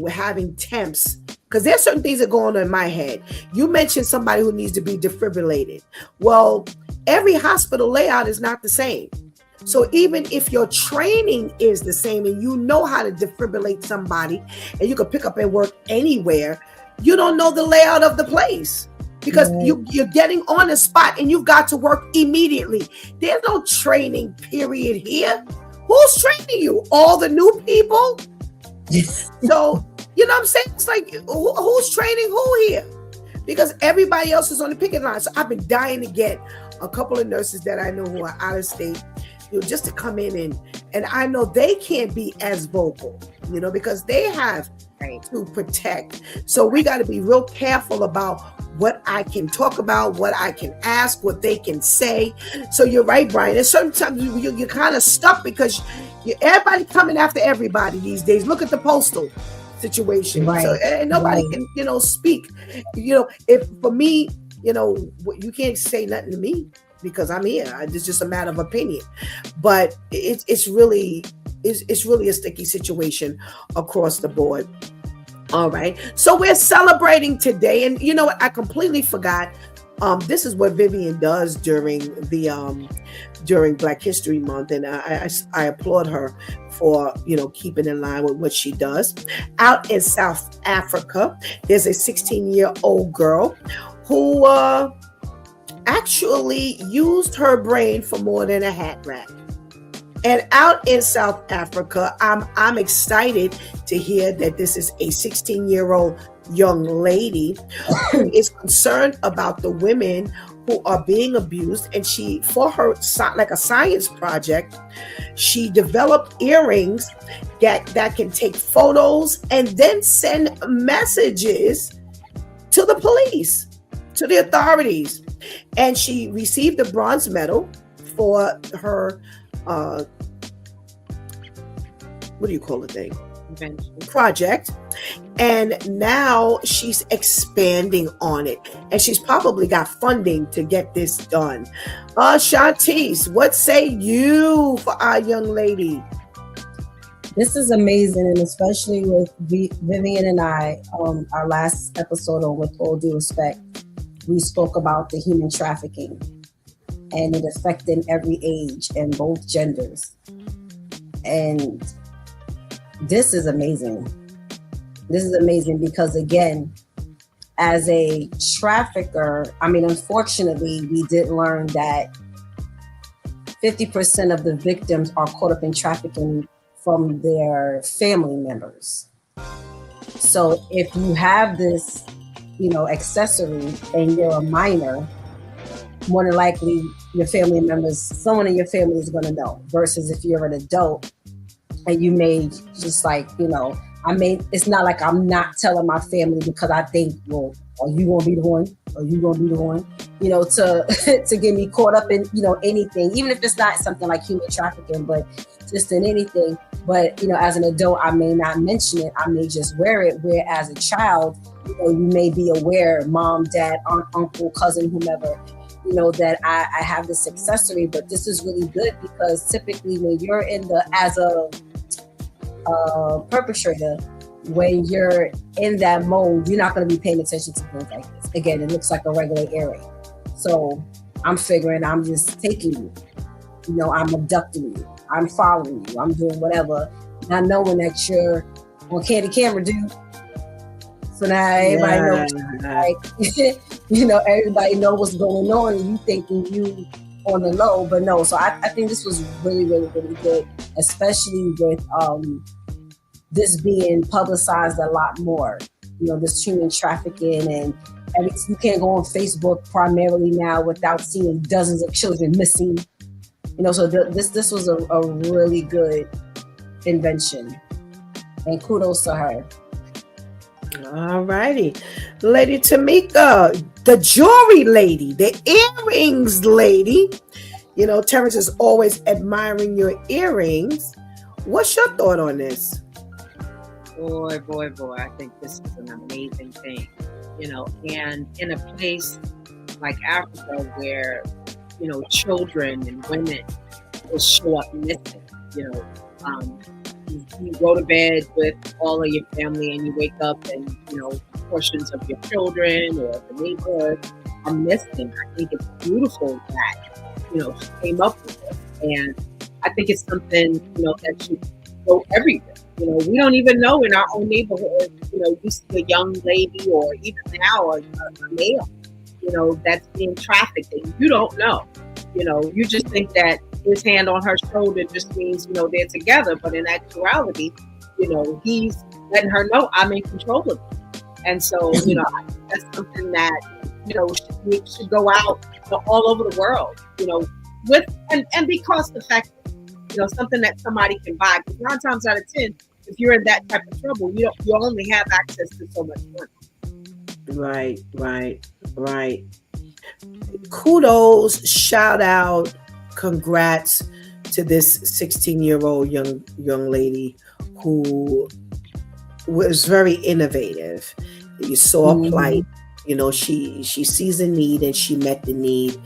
Having temps, because there's certain things that go on in my head. You mentioned somebody who needs to be defibrillated. Well, every hospital layout is not the same. So even if your training is the same and you know how to defibrillate somebody and you can pick up and work anywhere, you don't know the layout of the place because you're getting on the spot and you've got to work immediately. There's no training period here. Who's training you? All the new people? So, you know what I'm saying? It's like, who's training who here? Because everybody else is on the picket line. So I've been dying to get a couple of nurses that I know who are out of state, just to come in and I know they can't be as vocal, because they have to protect. So we got to be real careful about what I can talk about, what I can ask, what they can say. So you're right, Brian. And sometimes you're kind of stuck because everybody coming after everybody these days. Look at the postal situation. So Right. and nobody Right. can, speak. If for me, you can't say nothing to me because I'm here. It's just a matter of opinion. But it's really a sticky situation across the board. All right. So we're celebrating today. And you know what? I completely forgot. This is what Vivian does during Black History Month. And I applaud her for, keeping in line with what she does. Out in South Africa, there's a 16-year-old girl who actually used her brain for more than a hat rack. And out in South Africa, I'm excited to hear that this is a 16-year-old young lady who is concerned about the women who are being abused. And she, for her, like a science project, she developed earrings that can take photos and then send messages to the police, to the authorities. And she received a bronze medal for her what do you call the thing? Project. And now she's expanding on it. And she's probably got funding to get this done. Shantice, what say you for our young lady? This is amazing, and especially with Vivian and I, our last episode on With All Due Respect, we spoke about the human trafficking and it affecting every age and both genders. And this is amazing. This is amazing because, again, as a trafficker, unfortunately, we did learn that 50% of the victims are caught up in trafficking from their family members. So if you have this, accessory and you're a minor, more than likely your family members, someone in your family is going to know, versus if you're an adult and you may just it's not like I'm not telling my family because I think, well, are you going to be the one? Are you going to be the one? To get me caught up in, anything, even if it's not something like human trafficking, but just in anything. But, as an adult, I may not mention it. I may just wear it. Where as a child, you may be aware, mom, dad, aunt, uncle, cousin, whomever, that I have this accessory. But this is really good because typically when you're as a perpetrator, when you're in that mode, you're not going to be paying attention to things like this. Again, it looks like a regular earring. So I'm figuring I'm just taking you. I'm abducting you. I'm following you. I'm doing whatever. Not knowing that you're on camera, dude. So now everybody knows, everybody know what's going on, and you thinking you on the low, but no. So I think this was really, really, really good, especially with this being publicized a lot more. This human trafficking and you can't go on Facebook primarily now without seeing dozens of children missing. So this was a really good invention, and kudos to her. All righty. Lady Tamika, the jewelry lady, the earrings lady. Terrence is always admiring your earrings. What's your thought on this? Boy, I think this is an amazing thing, and in a place like Africa where, children and women will show up missing, you go to bed with all of your family and you wake up and, portions of your children or the neighborhood are missing. I think it's beautiful that, she came up with it. And I think it's something, that should go everywhere. We don't even know in our own neighborhood, you see a young lady or even now a male, that's being trafficked and you don't know. You just think that his hand on her shoulder just means, they're together. But in actuality, he's letting her know I'm in control of it. And so, I think that's something that, should go out all over the world, and be cost effective. Something that somebody can buy. Because 9 times out of 10, if you're in that type of trouble, you only have access to so much money. Right. Kudos, shout out, congrats to this 16-year-old young lady who was very innovative. You saw a plight, she sees a need and she met the need.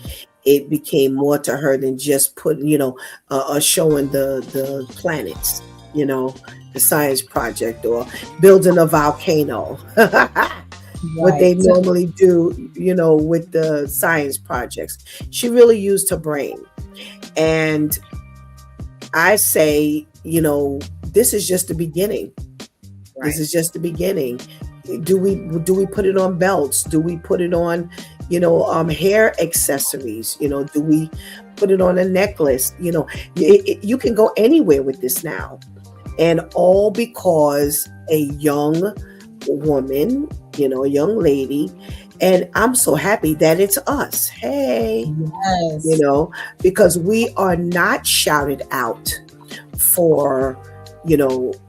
It became more to her than just putting, showing the planets, the science project or building a volcano. What they normally do, with the science projects. She really used her brain. And I say, this is just the beginning. Right. This is just the beginning. Do we put it on belts? Do we put it on, hair accessories? Do we put it on a necklace? You can go anywhere with this now. And all because a young woman, a young lady, and I'm so happy that it's us. Hey, yes. Because we are not shouted out for,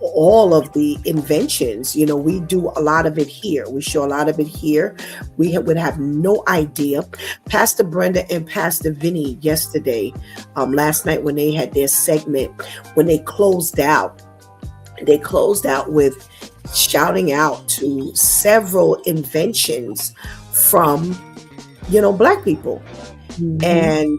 all of the inventions. We do a lot of it here. We show a lot of it here. We would have no idea. Pastor Brenda and Pastor Vinny yesterday, last night when they had their segment, when they closed out with shouting out to several inventions from, Black people. Mm-hmm. And,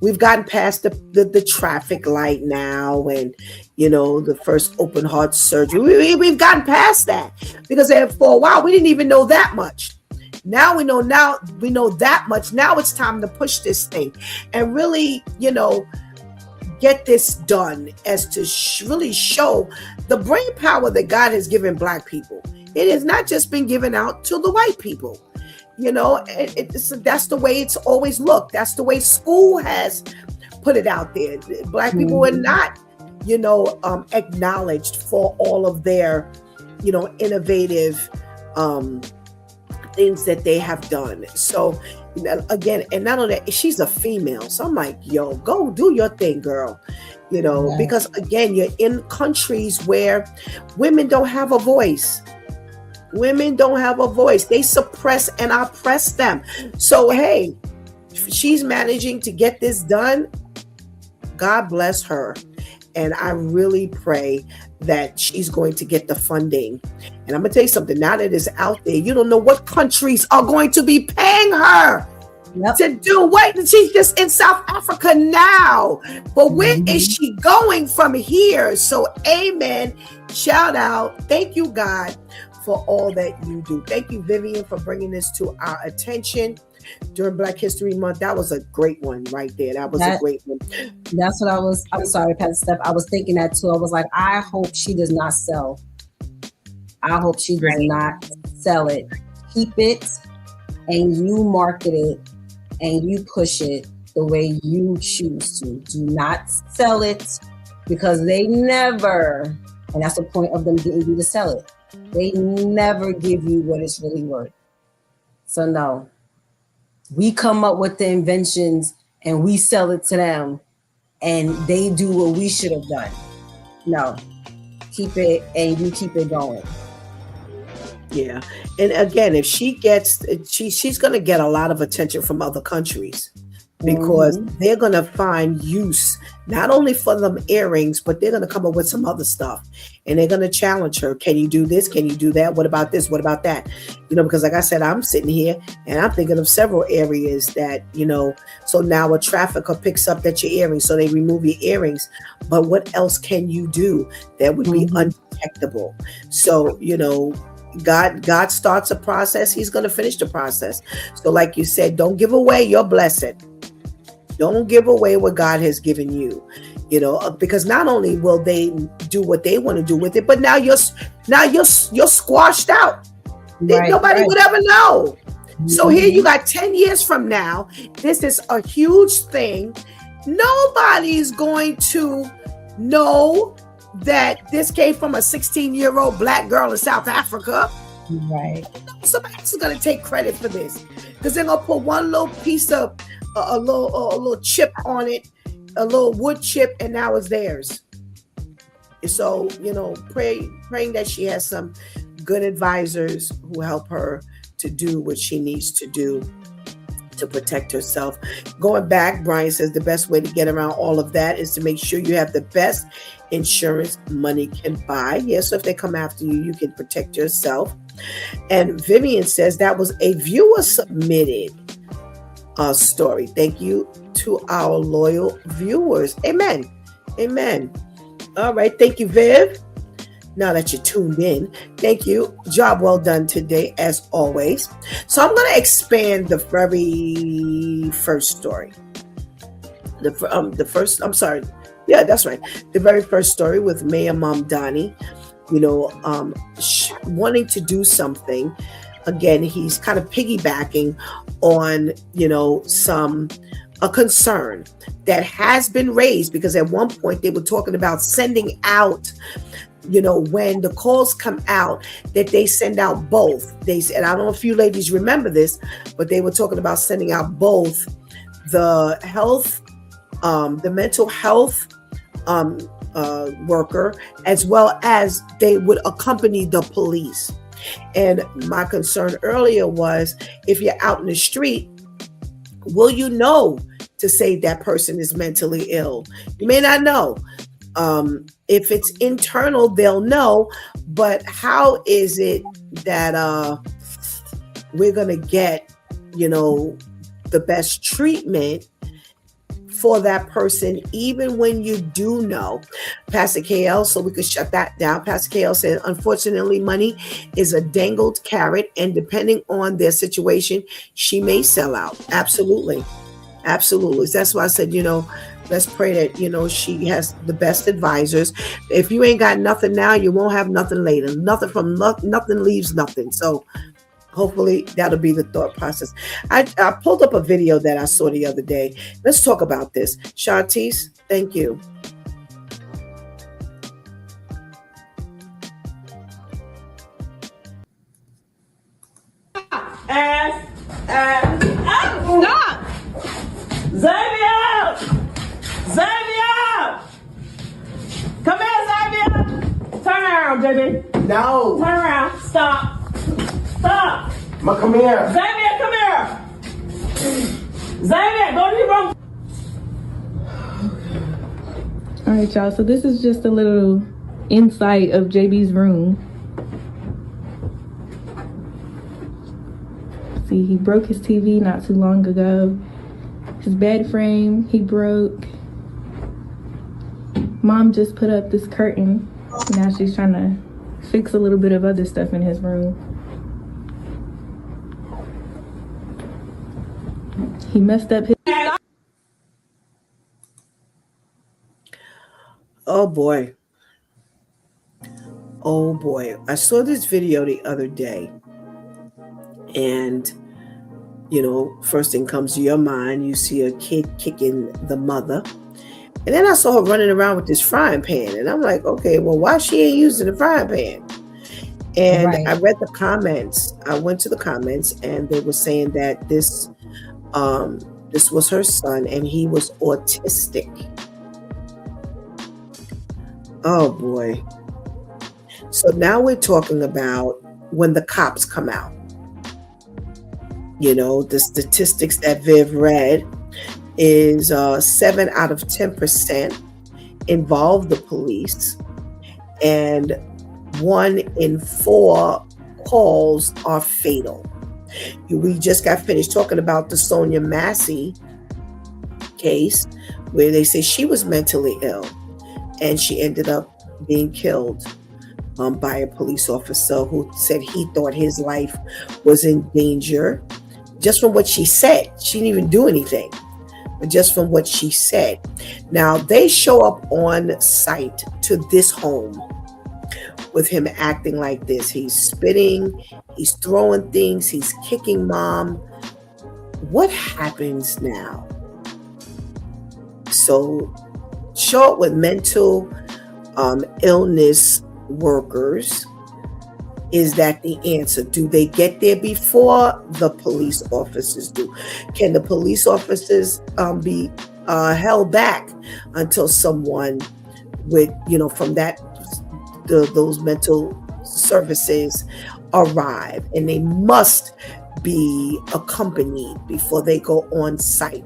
we've gotten past the traffic light now and, the first open heart surgery. We've gotten past that because for a while we didn't even know that much. Now we know that much. Now it's time to push this thing and really, get this done as to really show the brain power that God has given Black people. It has not just been given out to the white people. That's the way it's always looked. That's the way school has put it out there. Black people are not, acknowledged for all of their, innovative things that they have done. So again, and not only that, she's a female. So I'm like, yo, go do your thing, girl. Because again, you're in countries where women don't have a voice. Women don't have a voice. They suppress and oppress them. So, hey, she's managing to get this done. God bless her. And I really pray that she's going to get the funding. And I'm going to tell you something. Now that it's out there, you don't know what countries are going to be paying her to do what? She's just in South Africa now. But where is she going from here? So, amen. Shout out. Thank you, God, for all that you do. Thank you, Vivian, for bringing this to our attention during Black History Month. That was a great one right there. That was a great one. That's what I'm sorry, Pastor Steph. I was thinking that too. I was like, I hope she does not sell. I hope she does not sell it. Keep it and you market it and you push it the way you choose to. Do not sell it because they never, and that's the point of them getting you to sell it. They never give you what it's really worth. So no, we come up with the inventions and we sell it to them and they do what we should have done. No, keep it and you keep it going. Yeah. And again, if she gets, she's going to get a lot of attention from other countries because they're going to find use not only for them earrings, but they're going to come up with some other stuff and they're going to challenge her. Can you do this? Can you do that? What about this? What about that? Because like I said, I'm sitting here and I'm thinking of several areas that, so now a trafficker picks up that your earrings, so they remove your earrings. But what else can you do that would be undetectable? So, God starts a process. He's going to finish the process. So like you said, don't give away your blessing. Don't give away what God has given you, because not only will they do what they want to do with it, but now you're squashed out. Nobody would ever know. So here you got 10 years from now. This is a huge thing. Nobody's going to know that this came from a 16-year-old Black girl in South Africa. Right. Somebody's going to take credit for this because they're going to put one little piece of a little chip on it, a little wood chip, and now it's theirs. So, praying that she has some good advisors who help her to do what she needs to do to protect herself. Going back, Brian says the best way to get around all of that is to make sure you have the best insurance money can buy. Yes, so if they come after you, you can protect yourself. And Vivian says that was a viewer submitted story. Thank you to our loyal viewers. Amen. Amen. All right. Thank you, Viv. Now that you tuned in, thank you. Job well done today, as always. So I'm going to expand the very first story. I'm sorry. Yeah, that's right. The very first story with Mayor Mamdani, wanting to do something. Again, he's kind of piggybacking on, a concern that has been raised, because at one point they were talking about sending out, when the calls come out, that they send out both. They said, I don't know if you ladies remember this, but they were talking about sending out both the health, the mental health worker, as well as they would accompany the police. And my concern earlier was, if you're out in the street, will you know to say that person is mentally ill? You may not know. If it's internal, they'll know. But how is it that we're going to get, the best treatment for that person, even when you do know? Pastor KL, so we could shut that down. Pastor KL said, unfortunately, money is a dangled carrot, and depending on their situation, she may sell out. Absolutely. Absolutely. That's why I said, let's pray that, she has the best advisors. If you ain't got nothing now, you won't have nothing later. Nothing leaves nothing. So hopefully that'll be the thought process. I pulled up a video that I saw the other day. Let's talk about this. Shantice, thank you. Stop! Xavier! Xavier! Come here, Xavier! Turn around, JB. No. Turn around. Stop. Stop. Ma, come here. Xavier, come here. Xavier, go to your room. All right, y'all. So this is just a little insight of JB's room. See, he broke his TV not too long ago. His bed frame, he broke. Mom just put up this curtain. Now she's trying to fix a little bit of other stuff in his room. He messed up his... Oh boy. Oh boy. I saw this video the other day, and first thing comes to your mind, you see a kid kicking the mother. And then I saw her running around with this frying pan. And I'm like, okay, well, why she ain't using the frying pan? And right. I read the comments. I went to the comments, and they were saying that this was her son, and he was autistic. Oh boy. So now we're talking about when the cops come out. The statistics that Viv read is 7 out of 10% involve the police, and 1 in 4 calls are fatal. We just got finished talking about the Sonia Massey case, where they say she was mentally ill and she ended up being killed by a police officer who said he thought his life was in danger. Just from what she said. She didn't even do anything, but just from what she said. Now, they show up on site to this home with him acting like this. He's spitting, he's throwing things, he's kicking mom. What happens now? So, show up with mental illness workers. Is that the answer? Do they get there before the police officers do? Can the police officers be held back until someone with, from those mental services arrive? And they must be accompanied before they go on site.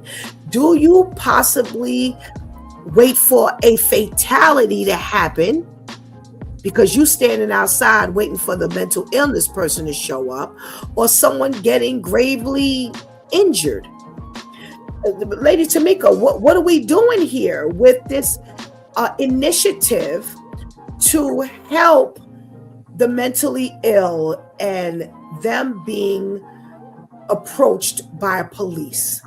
Do you possibly wait for a fatality to happen because you standing outside waiting for the mental illness person to show up, or someone getting gravely injured. Lady Tamika, what are we doing here with this initiative to help the mentally ill and them being approached by police?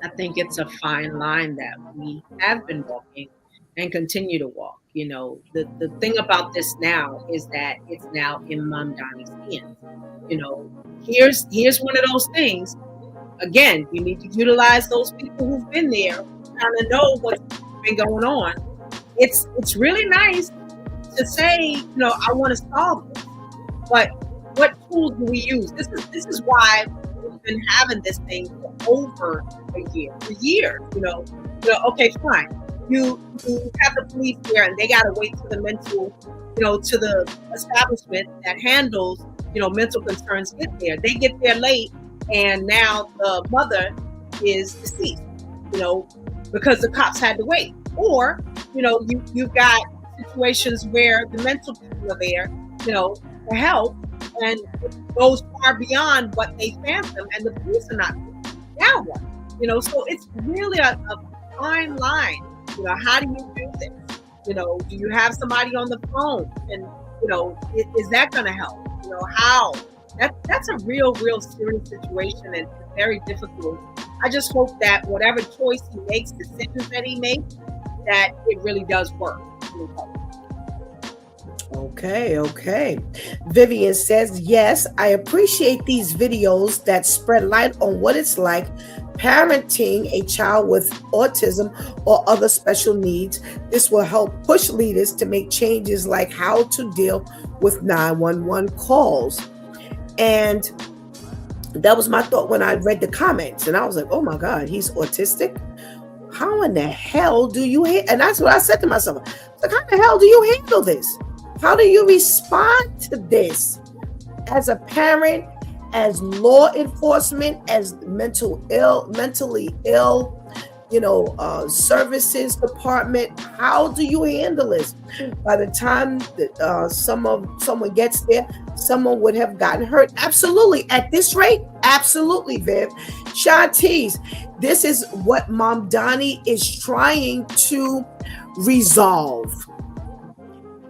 I think it's a fine line that we have been walking and continue to walk. You know, the thing about this now is that it's now in Mamdani's hands. You know, here's one of those things. Again, you need to utilize those people who've been there, kind of know what's been going on. It's really nice to say, you know, I want to solve this, but what tools do we use? This is why we've been having this thing for over a year, for years. You know, okay, fine. You have the police there, and they got to wait till the mental, you know, to the establishment that handles, you know, mental concerns get there. They get there late, and now the mother is deceased, you know, because the cops had to wait. Or, you know, you've got situations where the mental people are there, you know, to help, and it goes far beyond what they phantom, and the police are not there. Now what? You know, so it's really a fine line. You know, how do you do this? You know, do you have somebody on the phone? And, you know, is that going to help? You know, how? That's a real serious situation and very difficult. I just hope that whatever choice he makes, decisions that he makes, that it really does work. Okay. Vivian says, yes, I appreciate these videos that spread light on what it's like parenting a child with autism or other special needs. This will help push leaders to make changes like how to deal with 911 calls. And that was my thought when I read the comments. And I was like, oh my God, he's autistic? How in the hell do you and that's what I said to myself. Like, how the hell do you handle this? How do you respond to this as a parent, as law enforcement, as mentally ill, you know, services department? How do you handle this? By the time that someone gets there, someone would have gotten hurt. Absolutely. At this rate, absolutely, Viv. Shantice, this is what Mamdani is trying to resolve.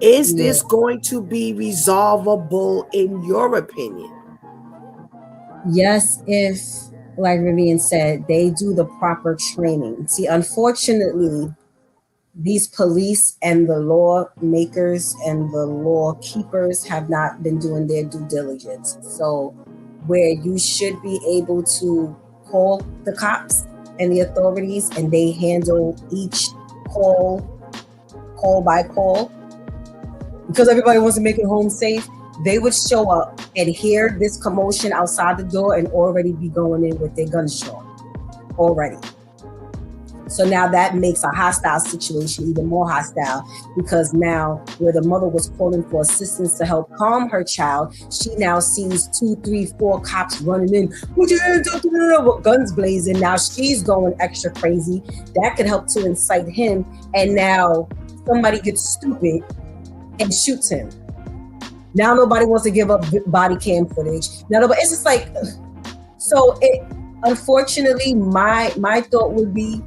Is this going to be resolvable in your opinion? Yes, if, like Vivian said, they do the proper training. See, unfortunately, these police and the lawmakers and the law keepers have not been doing their due diligence. So where you should be able to call the cops and the authorities, and they handle each call by call, because everybody wants to make it home safe, they would show up and hear this commotion outside the door and already be going in with their guns drawn already. So now that makes a hostile situation even more hostile, because now where the mother was calling for assistance to help calm her child, she now sees 2, 3, 4 cops running in, with guns blazing. Now she's going extra crazy. That could help to incite him. And now somebody gets stupid and shoots him. Now nobody wants to give up body cam footage. Now nobody, it's just like, so it, unfortunately, my thought would be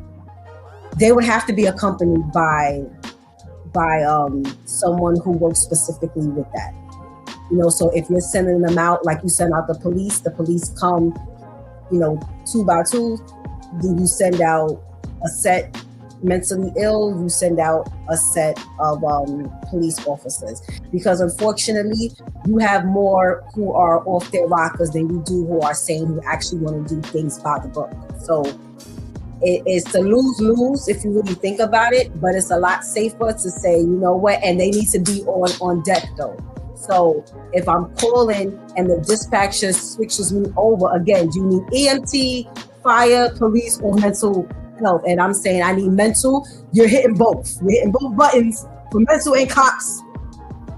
they would have to be accompanied by someone who works specifically with that. You know, so if you're sending them out, like you send out the police come, you know, 2 by 2, then you send out a set mentally ill, you send out a set of police officers, because unfortunately you have more who are off their rockers than you do who are sane, who actually want to do things by the book. So it's a lose-lose if you really think about it, but it's a lot safer to say, you know what, and they need to be on deck though. So if I'm calling and the dispatcher switches me over, again, do you need EMT, fire, police, or mental health? And I'm saying I need mental. You're hitting both. You're hitting both buttons for mental and cops.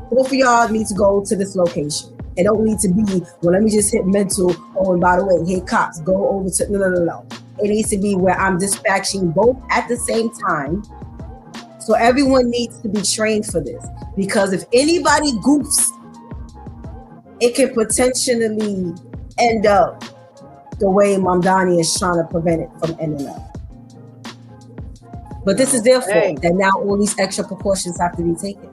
Both of y'all need to go to this location. It don't need to be, well, let me just hit mental. Oh, and by the way, hey, cops, go over to, no. It needs to be where I'm dispatching both at the same time. So everyone needs to be trained for this, because if anybody goofs, it can potentially end up the way Mamdani is trying to prevent it from ending up. But this is their fault that now all these extra precautions have to be taken.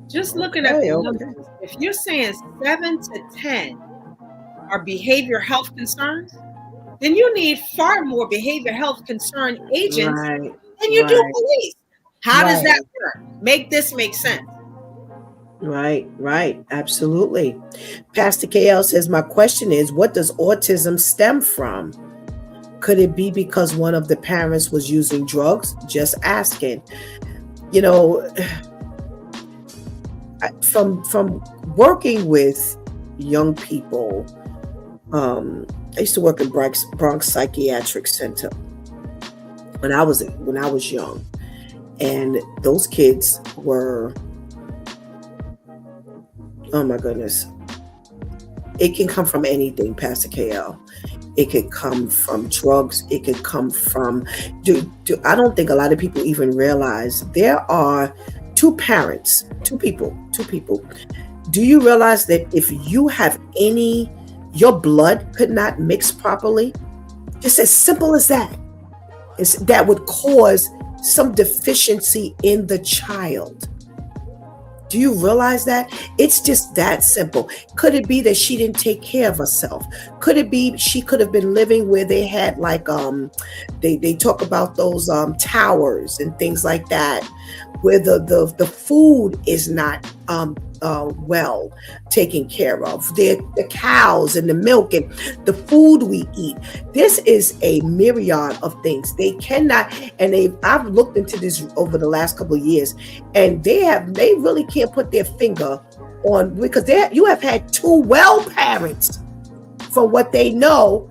Just looking at the numbers, if you're saying 7 to 10 are behavior health concerns, then you need far more behavior health concern agents than you do police. How does that work? Make this make sense. Right. Absolutely. Pastor KL says, my question is, what does autism stem from? Could it be because one of the parents was using drugs? Just asking. You know, from working with young people, I used to work in Bronx Psychiatric Center when I was young, and those kids were, oh my goodness, it can come from anything, Pastor KL. It could come from drugs. It could come from, I don't think a lot of people even realize there are two people. Do you realize that if you have your blood could not mix properly? Just as simple as that. That would cause some deficiency in the child. Do you realize that? It's just that simple. Could it be that she didn't take care of herself? Could it be she could have been living where they had like they talk about those towers and things like that, where the food is not well taken care of. The cows and the milk and the food we eat. This is a myriad of things. They cannot, and I've looked into this over the last couple of years, and they really can't put their finger on, because you have had two well parents, from what they know,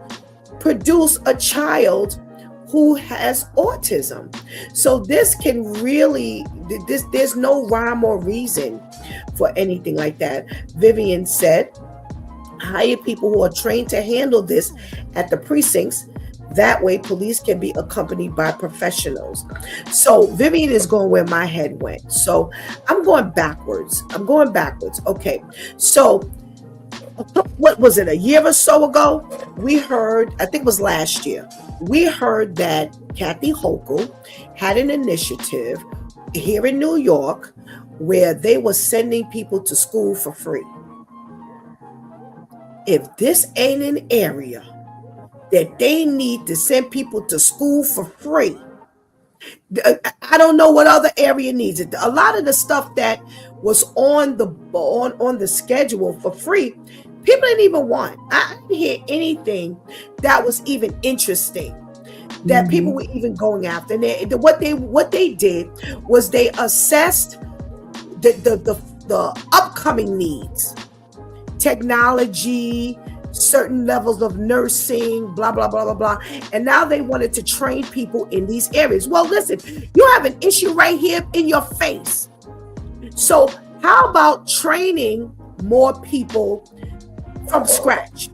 produce a child who has autism. So this can really, there's no rhyme or reason for anything like that. Vivian said, hire people who are trained to handle this at the precincts. That way police can be accompanied by professionals. So Vivian is going where my head went. So I'm going backwards. Okay. So what was it, a year or so ago? We heard, I think it was last year, we heard that Kathy Hochul had an initiative here in New York where they were sending people to school for free. If this ain't an area that they need to send people to school for free, I don't know what other area needs it. A lot of the stuff that was on the schedule for free, people didn't even want. I didn't hear anything that was even interesting, that people were even going after. And what they did was they assessed the upcoming needs, technology, certain levels of nursing, blah, blah, blah, blah, blah. And now they wanted to train people in these areas. Well, listen, you have an issue right here in your face. So how about training more people from scratch?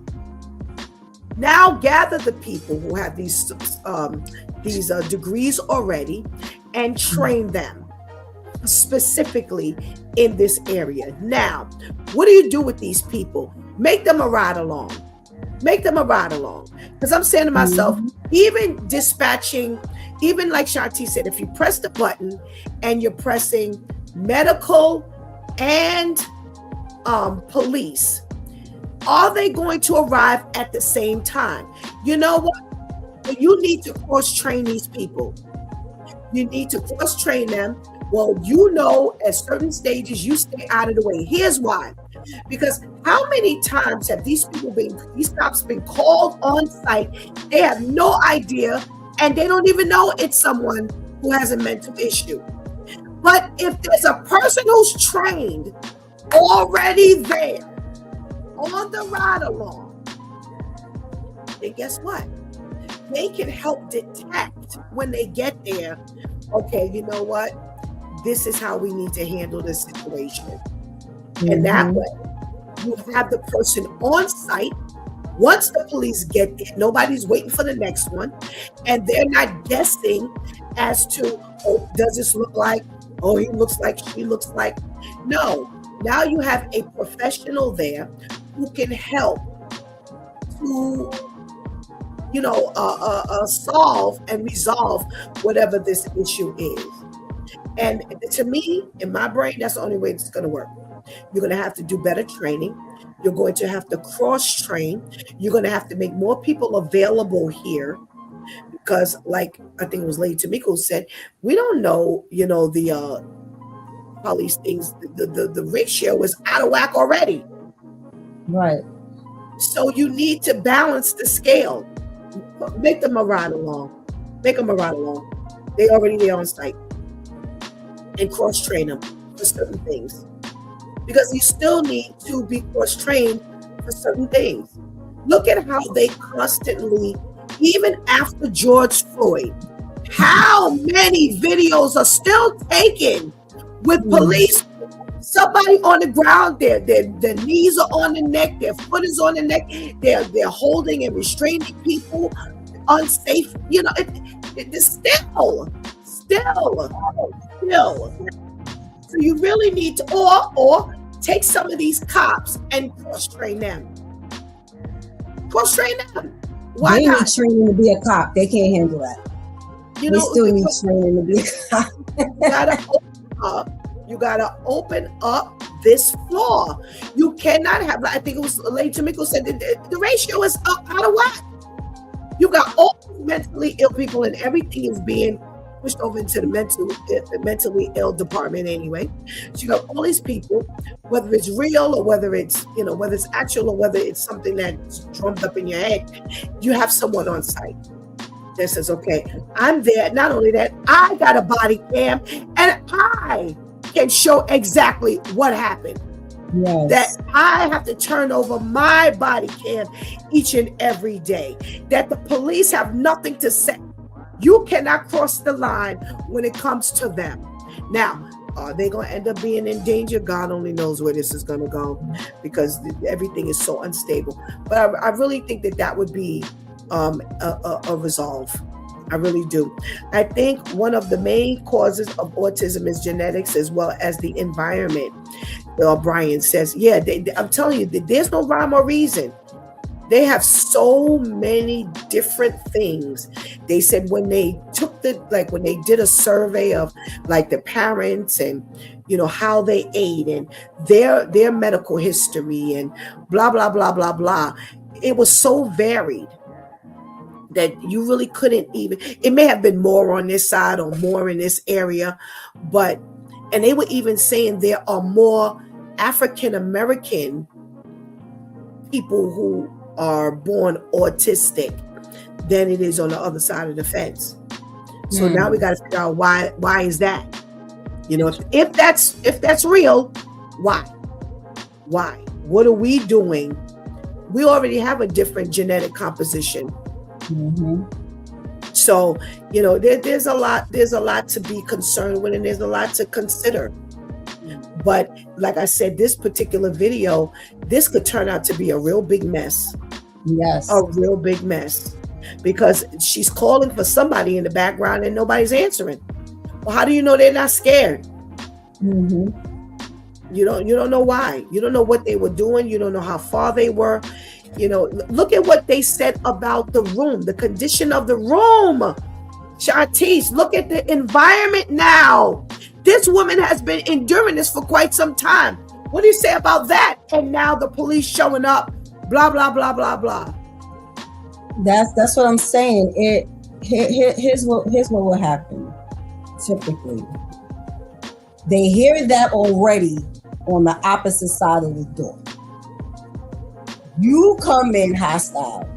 Now gather the people who have these degrees already and train them specifically in this area. Now, what do you do with these people? Make them a ride along. Because I'm saying to myself, even dispatching, even like Shanti said, if you press the button and you're pressing medical and police, are they going to arrive at the same time? You know what? You need to cross-train these people. You need to cross-train them. Well, you know, at certain stages, you stay out of the way. Here's why. Because how many times have these cops been called on site? They have no idea, and they don't even know it's someone who has a mental issue. But if there's a person who's trained already there on the ride along, then guess what? They can help detect when they get there, okay, you know what? This is how we need to handle this situation. And that way, you have the person on site Once the police get there, nobody's waiting for the next one, and they're not guessing as to, oh, does this look like, oh, he looks like, she looks like. No, now you have a professional there who can help to, solve and resolve whatever this issue is. And to me, in my brain, that's the only way it's going to work. You're going to have to do better training. You're going to have to cross-train. You're going to have to make more people available here, because, like I think it was Lady Tamiko said, we don't know, the police things. The ratio is out of whack already. Right. So you need to balance the scale. Make them a ride along. Make them a ride along. They already there on site. And cross-train them for certain things. Because you still need to be cross-trained for certain things. Look at how they constantly, even after George Floyd, how many videos are still taken with police, somebody on the ground, their knees are on the neck, their foot is on the neck, they're holding and restraining people unsafe. It's still. So you really need to, or take some of these cops and cross-train them. Cross-train them. Why they not? Need training to be a cop. They can't handle that. We still need training to be a cop. You gotta open up this floor. You cannot have, I think it was Lady Tamiko said, the ratio is out of whack. You got all mentally ill people, and everything is being pushed over into the mentally ill department anyway. So you got all these people, whether it's real or whether it's, whether it's actual or whether it's something that's drummed up in your head, you have someone on site that says, okay, I'm there. Not only that, I got a body cam and I can show exactly what happened. Yes. That I have to turn over my body cam each and every day. That the police have nothing to say. You cannot cross the line when it comes to them. Now, are they going to end up being in danger? God only knows where this is going to go, because everything is so unstable. But I really think that would be a resolve. I really do. I think one of the main causes of autism is genetics as well as the environment. Brian says, yeah, I'm telling you, there's no rhyme or reason. They have so many different things. They said when they took when they did a survey of like the parents and, how they ate and their medical history and blah, blah, blah, blah, blah. It was so varied that you really couldn't even, it may have been more on this side or more in this area, and they were even saying there are more African-American people who are born autistic than it is on the other side of the fence. So now we got to figure out why is that? If that's real, why? What are we doing? We already have a different genetic composition. Mm-hmm. So, there's a lot to be concerned with, and there's a lot to consider. But like I said, this particular video, this could turn out to be a real big mess. Yes. A real big mess, because she's calling for somebody in the background and nobody's answering. Well, how do you know they're not scared? Mm-hmm. You don't know why. You don't know what they were doing. You don't know how far they were. Look at what they said about the room, the condition of the room. Shantice, look at the environment now. This woman has been enduring this for quite some time. What do you say about that? And now the police showing up, blah, blah, blah, blah, blah. That's what I'm saying. Here's what will happen. Typically, they hear that already on the opposite side of the door. You come in hostile,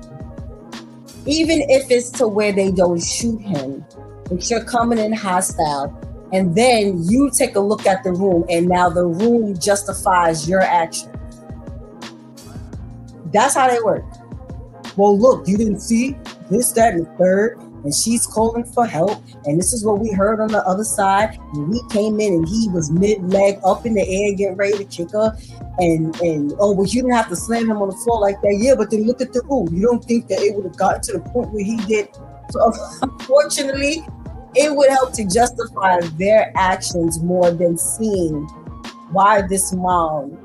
even if it's to where they don't shoot him, but you're coming in hostile, and then you take a look at the room, and now the room justifies your action. That's how they work. Well, look, you didn't see this, that, and the third. and she's calling for help, and this is what we heard on the other side, and we came in and he was mid-leg up in the air getting ready to kick her, and oh, well, you didn't have to slam him on the floor like that. Yeah, but then look at the you don't think that it would have gotten to the point where he did? So unfortunately, it would help to justify their actions more than seeing why this mom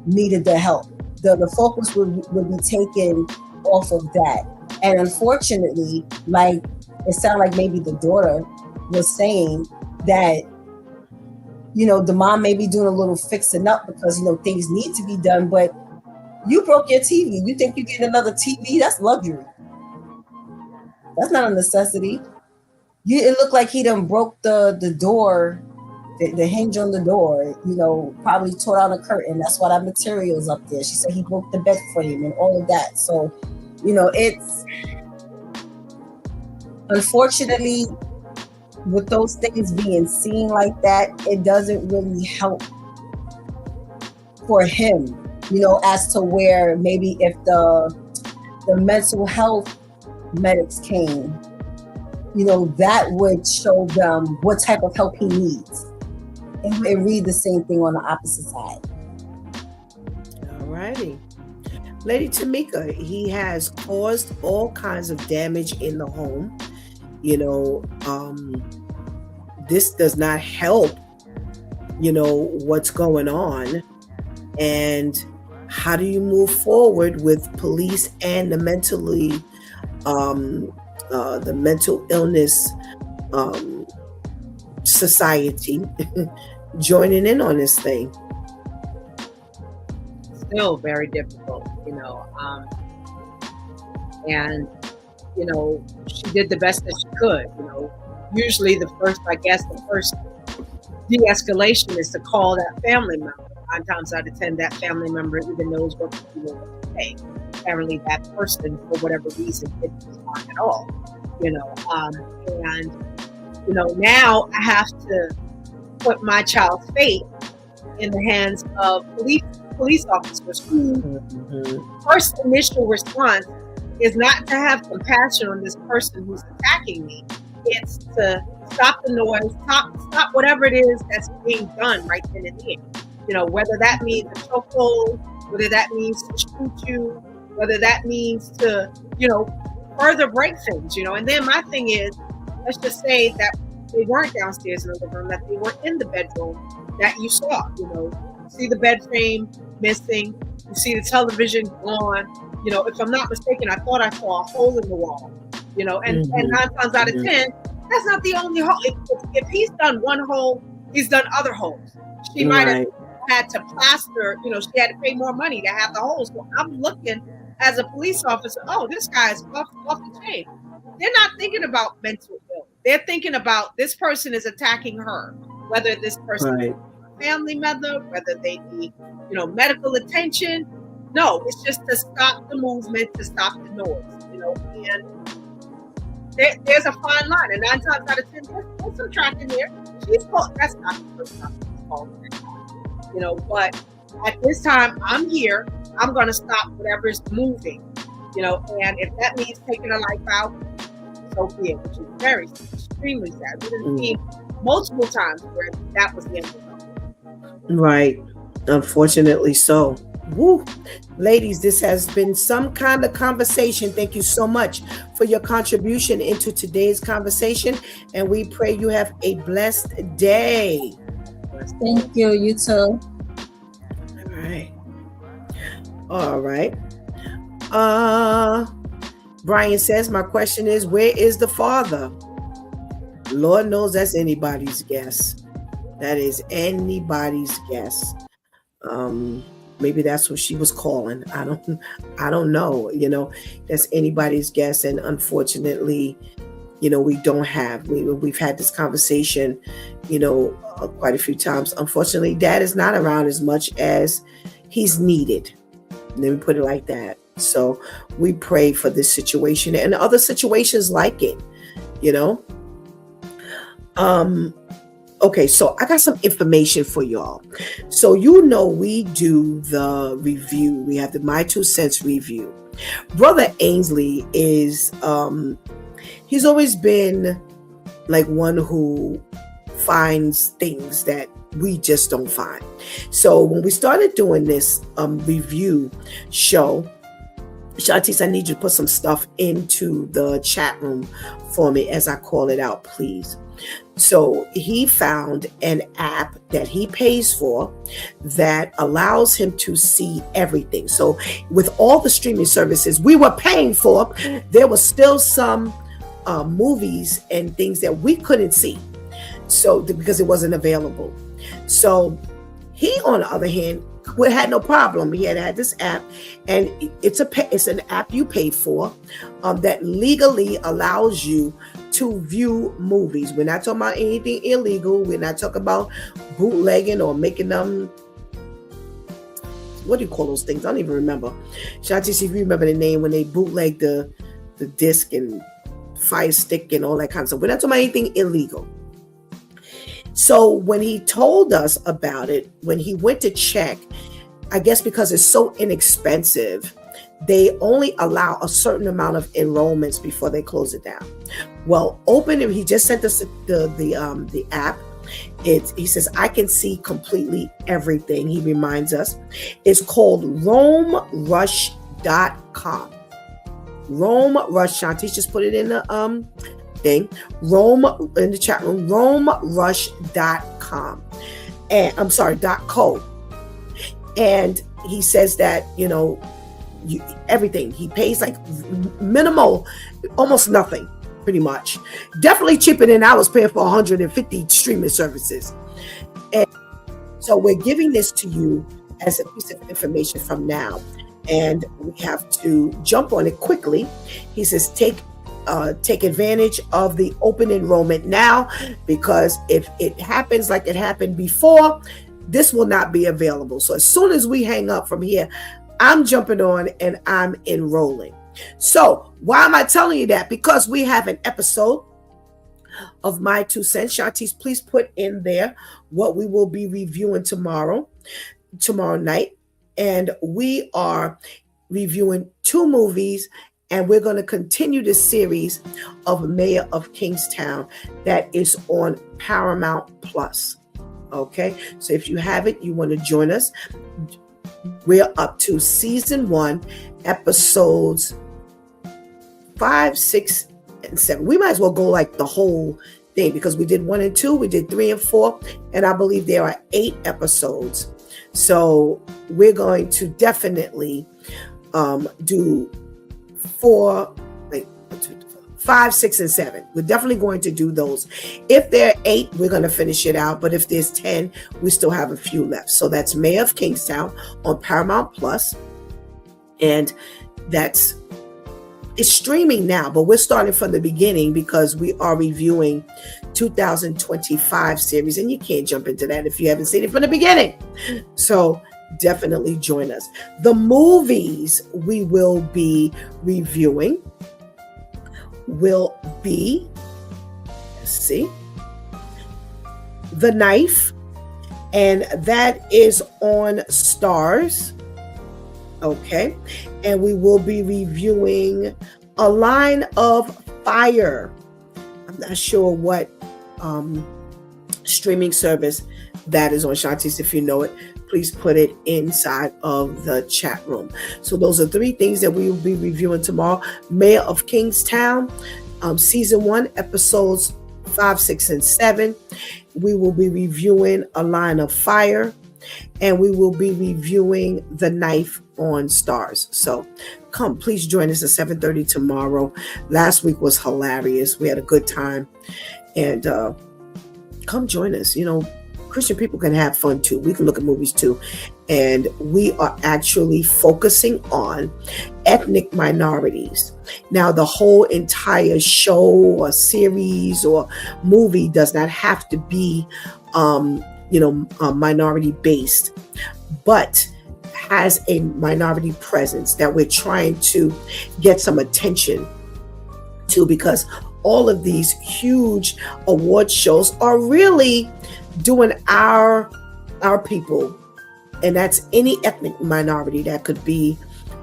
needed the help. The focus would be taken off of that. And unfortunately, like it sounded like maybe the daughter was saying that, you know, the mom may be doing a little fixing up because, you know, things need to be done, but you broke your TV. You think you get another TV? That's luxury. That's not a necessity. It looked like he done broke the door, the hinge on the door, you know, probably tore down a curtain. That's why that material's up there. She said he broke the bed frame and all of that. So, you know, it's unfortunately with those things being seen like that, it doesn't really help for him, you know, as to where maybe if the mental health medics came, you know, that would show them what type of help he needs. And read the same thing on the opposite side. All righty. Lady Tamika, he has caused all kinds of damage in the home. You know, this does not help, you know, what's going on. And how do you move forward with police and the mental illness society joining in on this thing? Still very difficult, you know. And, you know, she did the best that she could, you know. Usually the first de-escalation is to call that family member. 9 times out of 10, that family member even knows what to do and what to say. Apparently that person, for whatever reason, didn't respond at all, you know. And, you know, now I have to put my child's fate in the hands of police officers who first initial response is not to have compassion on this person who's attacking me. It's to stop the noise, stop whatever it is that's being done right then and there. You know, whether that means a chokehold, whether that means to shoot you, whether that means to, you know, further break things, you know. And then my thing is, let's just say that they weren't downstairs in the living room, that they were in the bedroom that you saw, you know. You see the bed frame missing, you see the television gone. You know, if I'm not mistaken, I thought I saw a hole in the wall, you know, and 9 times out of 10, that's not the only hole. If he's done one hole, he's done other holes. She might have had to plaster, you know, she had to pay more money to have the holes. So I'm looking as a police officer, oh, this guy's off the chain. They're not thinking about mental health. They're thinking about this person is attacking her, whether this person is a family member, whether they need, you know, medical attention. No, it's just to stop the movement, to stop the noise, you know. And there's a fine line. And 9 times out of 10, there's some track in there. That's not the first time she's called, you know. But at this time, I'm here. I'm going to stop whatever is moving, you know. And if that means taking a life out, so be it, which is very, extremely sad. We didn't see multiple times where that was the end of it. Right. Unfortunately so. Woo. Ladies, this has been some kind of conversation. Thank you so much for your contribution into today's conversation. And we pray you have a blessed day. Thank you. You too. All right. Brian says, my question is, where is the father? Lord knows that's anybody's guess. That is anybody's guess. Maybe that's what she was calling. I don't know. You know, that's anybody's guess. And unfortunately, you know, we don't have. We've had this conversation, you know, quite a few times. Unfortunately, Dad is not around as much as he's needed. Let me put it like that. So we pray for this situation and other situations like it, you know. Okay, so I got some information for y'all. So you know we do the review. We have the My 2 Cents review. Brother Ainsley is he's always been like one who finds things that we just don't find. So when we started doing this review show, Shantice, I need you to put some stuff into the chat room for me as I call it out, please. So he found an app that he pays for that allows him to see everything. So with all the streaming services we were paying for, there was still some movies and things that we couldn't see. So because it wasn't available. So he, on the other hand, had no problem. He had this app, and it's an app you pay for that legally allows you to view movies. We're not talking about anything illegal. We're not talking about bootlegging or making them. What do you call those things? I don't even remember. Shanti, if you remember the name when they bootleg the disc and Fire Stick and all that kind of stuff. We're not talking about anything illegal. So when he told us about it, when he went to check, I guess because it's so inexpensive, they only allow a certain amount of enrollments before they close it down. Well, he just sent us the app. He says, I can see completely everything. He reminds us. It's called RomeRush.com. Rome Rush. Shanti just put it in the thing. Rome in the chat room. RomeRush.com. And I'm sorry, .co. And he says that, everything. He pays like minimal, almost nothing, pretty much. Definitely cheaper than I was paying for 150 streaming services. And so we're giving this to you as a piece of information from now. And we have to jump on it quickly. He says, take advantage of the open enrollment now, because if it happens like it happened before, this will not be available. So as soon as we hang up from here, I'm jumping on and I'm enrolling. So why am I telling you that? Because we have an episode of My 2 Cents. Shantice, please put in there what we will be reviewing tomorrow night. And we are reviewing 2 movies, and we're going to continue the series of Mayor of Kingstown that is on Paramount Plus. Okay, so if you haven't, you want to join us. We're up to season 1, episodes 5, 6, and 7. We might as well go like the whole thing, because we did 1 and 2, we did 3 and 4, and I believe there are 8 episodes. So we're going to definitely do 4, 5, 6, and 7. We're definitely going to do those. If there are 8, we're going to finish it out. But if there's 10, we still have a few left. So that's Mayor of Kingstown on Paramount Plus. And it's streaming now, but we're starting from the beginning because we are reviewing 2025 series, and you can't jump into that if you haven't seen it from the beginning. So definitely join us. The movies we will be reviewing will be, let's see, The Knife, and that is on Stars. Okay, and we will be reviewing A Line of Fire. I'm not sure what streaming service that is on. Shantice, if you know it, please put it inside of the chat room. So those are 3 things that we will be reviewing tomorrow. Mayor of Kingstown, season 1, episodes 5, 6, and 7. We will be reviewing A Line of Fire, and we will be reviewing The Knife on Stars. So please join us at 7:30 tomorrow. Last week was hilarious. We had a good time, and come join us. Christian people can have fun too. We can look at movies too. And we are actually focusing on ethnic minorities. Now, the whole entire show or series or movie does not have to be, minority based, but has a minority presence that we're trying to get some attention to, because all of these huge award shows are really doing our people, and that's any ethnic minority. That could be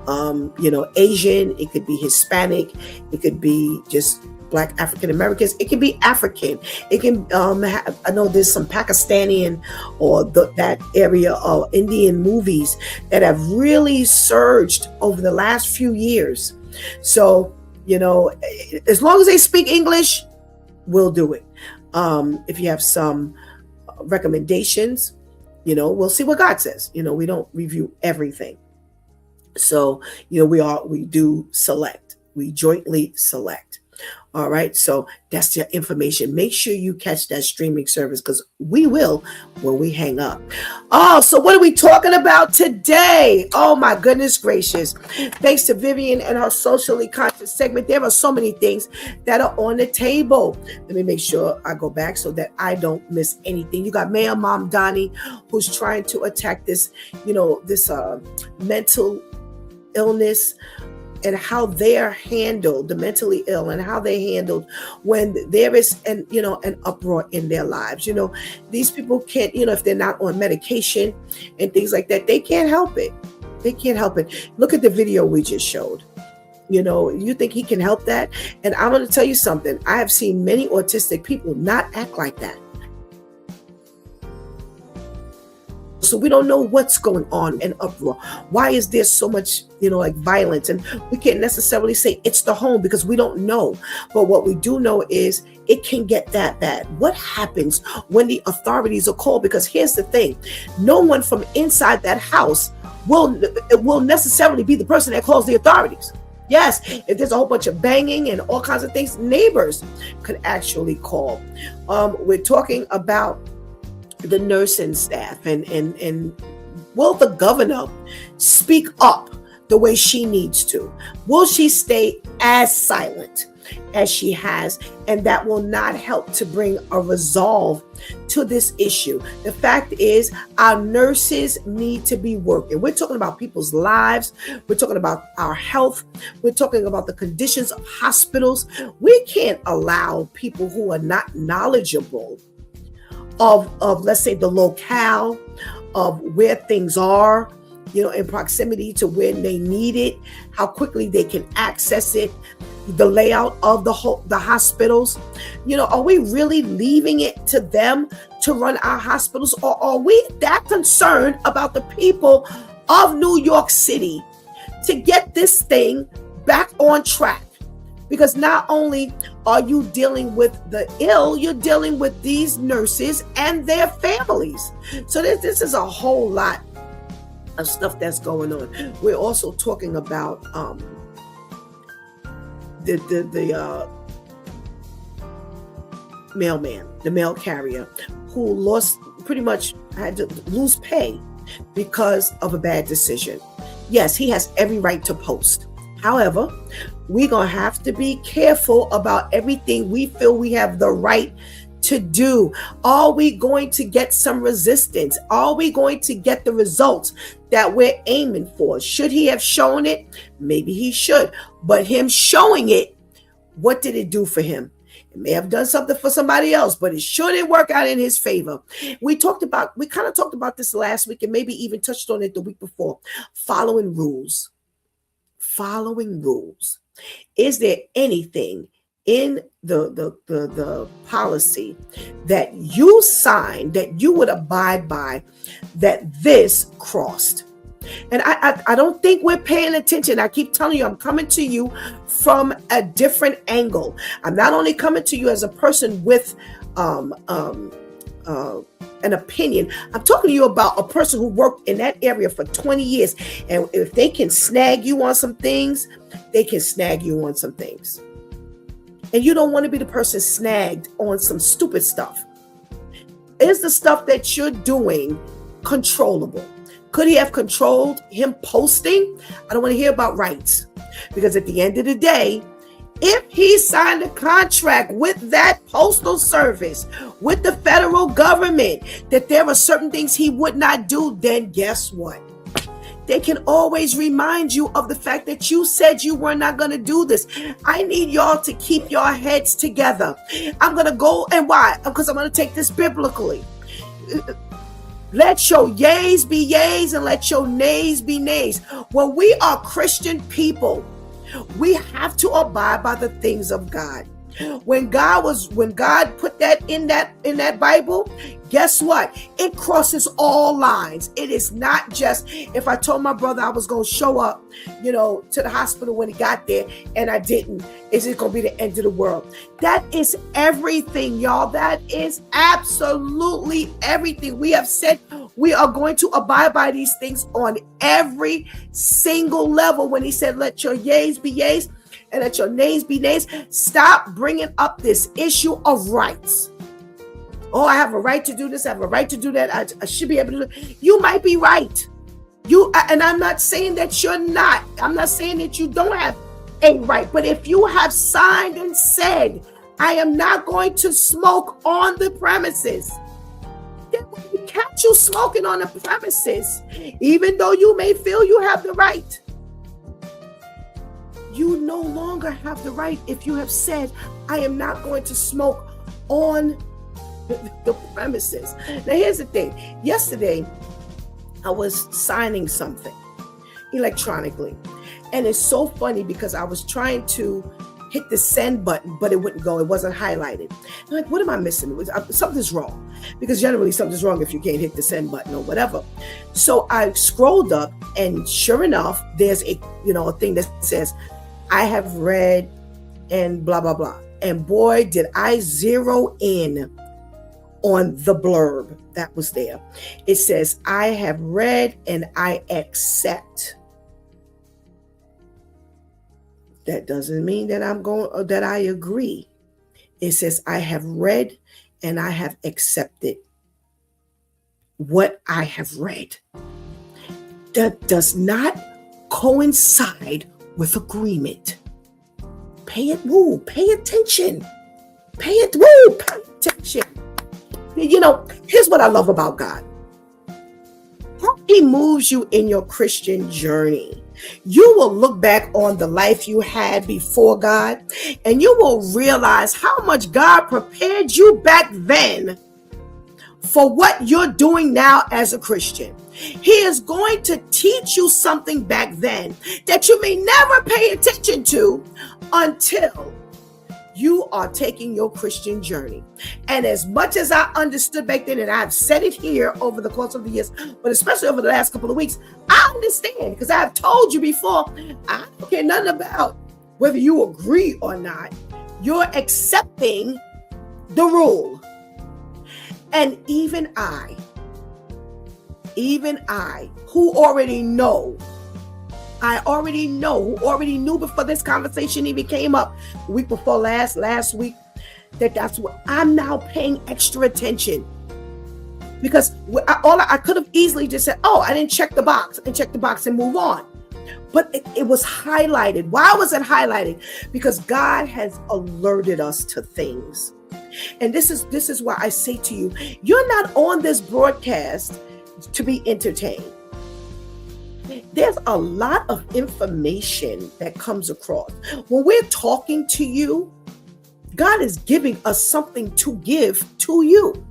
Asian, it could be Hispanic, it could be just Black African Americans. It can be African. It can I know there's some Pakistani or that area of Indian movies that have really surged over the last few years. So, as long as they speak English, we'll do it. If you have some recommendations, we'll see what God says. We don't review everything. So, we do select. We jointly select. All right. So that's your information. Make sure you catch that streaming service, because we will when we hang up. Oh, so what are we talking about today? Oh, my goodness gracious. Thanks to Vivian and her socially conscious segment. There are so many things that are on the table. Let me make sure I go back so that I don't miss anything. You got Mayor Mamdani, who's trying to attack this, this mental illness, and how they're handled, the mentally ill, and how they handled when there is an uproar in their lives. These people can't, if they're not on medication and things like that, they can't help it. They can't help it. Look at the video we just showed. You think he can help that? And I'm going to tell you something. I have seen many autistic people not act like that. So we don't know what's going on in uproar. Why is there so much, violence? And we can't necessarily say it's the home, because we don't know. But what we do know is it can get that bad. What happens when the authorities are called? Because here's the thing. No one from inside that house will necessarily be the person that calls the authorities. Yes, if there's a whole bunch of banging and all kinds of things, neighbors could actually call. We're talking about the nursing staff and will the governor speak up the way she needs to? Will she stay as silent as she has? And that will not help to bring a resolve to this issue. The fact is, our nurses need to be working. We're talking about people's lives. We're talking about our health. We're talking about the conditions of hospitals. We can't allow people who are not knowledgeable of let's say the locale of where things are, in proximity to when they need it, how quickly they can access it, the layout of the hospitals. Are we really leaving it to them to run our hospitals, or are we that concerned about the people of New York City to get this thing back on track? Because not only are you dealing with the ill, you're dealing with these nurses and their families. So this is a whole lot of stuff that's going on. We're also talking about the mailman, the mail carrier, who pretty much had to lose pay because of a bad decision. Yes, he has every right to post. However, we're going to have to be careful about everything we feel we have the right to do. Are we going to get some resistance? Are we going to get the results that we're aiming for? Should he have shown it? Maybe he should. But him showing it, what did it do for him? It may have done something for somebody else, but it shouldn't work out in his favor. We kind of talked about this last week, and maybe even touched on it the week before. Following rules. Is there anything in the policy that you signed that you would abide by that this crossed? And I don't think we're paying attention. I keep telling you, I'm coming to you from a different angle. I'm not only coming to you as a person with an opinion. I'm talking to you about a person who worked in that area for 20 years. And if they can snag you on some things, they can snag you on some things. And you don't want to be the person snagged on some stupid stuff. Is the stuff that you're doing controllable? Could he have controlled him posting? I don't want to hear about rights. Because at the end of the day, if he signed a contract with that postal service, with the federal government, that there are certain things he would not do, then guess what? They can always remind you of the fact that you said you were not going to do this. I need y'all to keep your heads together. I'm going to go, and why? Because I'm going to take this biblically. Let your yays be yays and let your nays be nays. When we are Christian people, we have to abide by the things of God. When God put that in that Bible, guess what? It crosses all lines. It is not just if I told my brother I was going to show up, to the hospital when he got there and I didn't, is it going to be the end of the world? That is everything, y'all. That is absolutely everything. We have said we are going to abide by these things on every single level. When he said, let your yeas be yeas and let your nays be nays. Stop bringing up this issue of rights. Oh, I have a right to do this. I have a right to do that. I should be able to do it. You might be right. And I'm not saying that you're not. I'm not saying that you don't have a right. But if you have signed and said, I am not going to smoke on the premises, then when we catch you smoking on the premises, even though you may feel you have the right, you no longer have the right if you have said, I am not going to smoke on the premises. Now, here's the thing. Yesterday, I was signing something electronically. And it's so funny because I was trying to hit the send button, but it wouldn't go. It wasn't highlighted. I'm like, what am I missing? Something's wrong. Because generally something's wrong if you can't hit the send button or whatever. So I scrolled up, and sure enough, there's a thing that says, I have read and blah, blah, blah. And boy, did I zero in on the blurb that was there. It says, I have read and I accept. That doesn't mean that that I agree. It says, I have read and I have accepted what I have read. That does not coincide with agreement. Pay attention. Pay attention. Here's what I love about God. How he moves you in your Christian journey. You will look back on the life you had before God, and you will realize how much God prepared you back then for what you're doing now as a Christian. He is going to teach you something back then that you may never pay attention to until you are taking your Christian journey. And as much as I understood back then, and I've said it here over the course of the years, but especially over the last couple of weeks, I understand, because I've told you before, I don't care nothing about whether you agree or not. You're accepting the rule. And even I, who already know, who already knew before this conversation even came up, the week before last week, that's what I'm now paying extra attention. Because I could have easily just said, oh, I didn't check the box and move on. But it was highlighted. Why was it highlighted? Because God has alerted us to things. And this is why I say to you, you're not on this broadcast to be entertained. There's a lot of information that comes across. When we're talking to you, God is giving us something to give to you.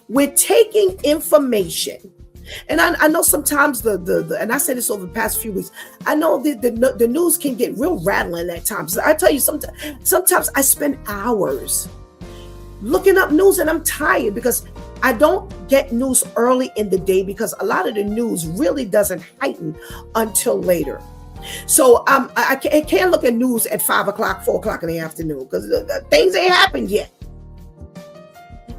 We're taking information. And I know sometimes and I said this over the past few weeks, I know the news can get real rattling at times. I tell you, sometimes I spend hours looking up news and I'm tired because I don't get news early in the day, because a lot of the news really doesn't heighten until later. So I can't look at news at 5 o'clock, 4 o'clock in the afternoon, because the things ain't happened yet.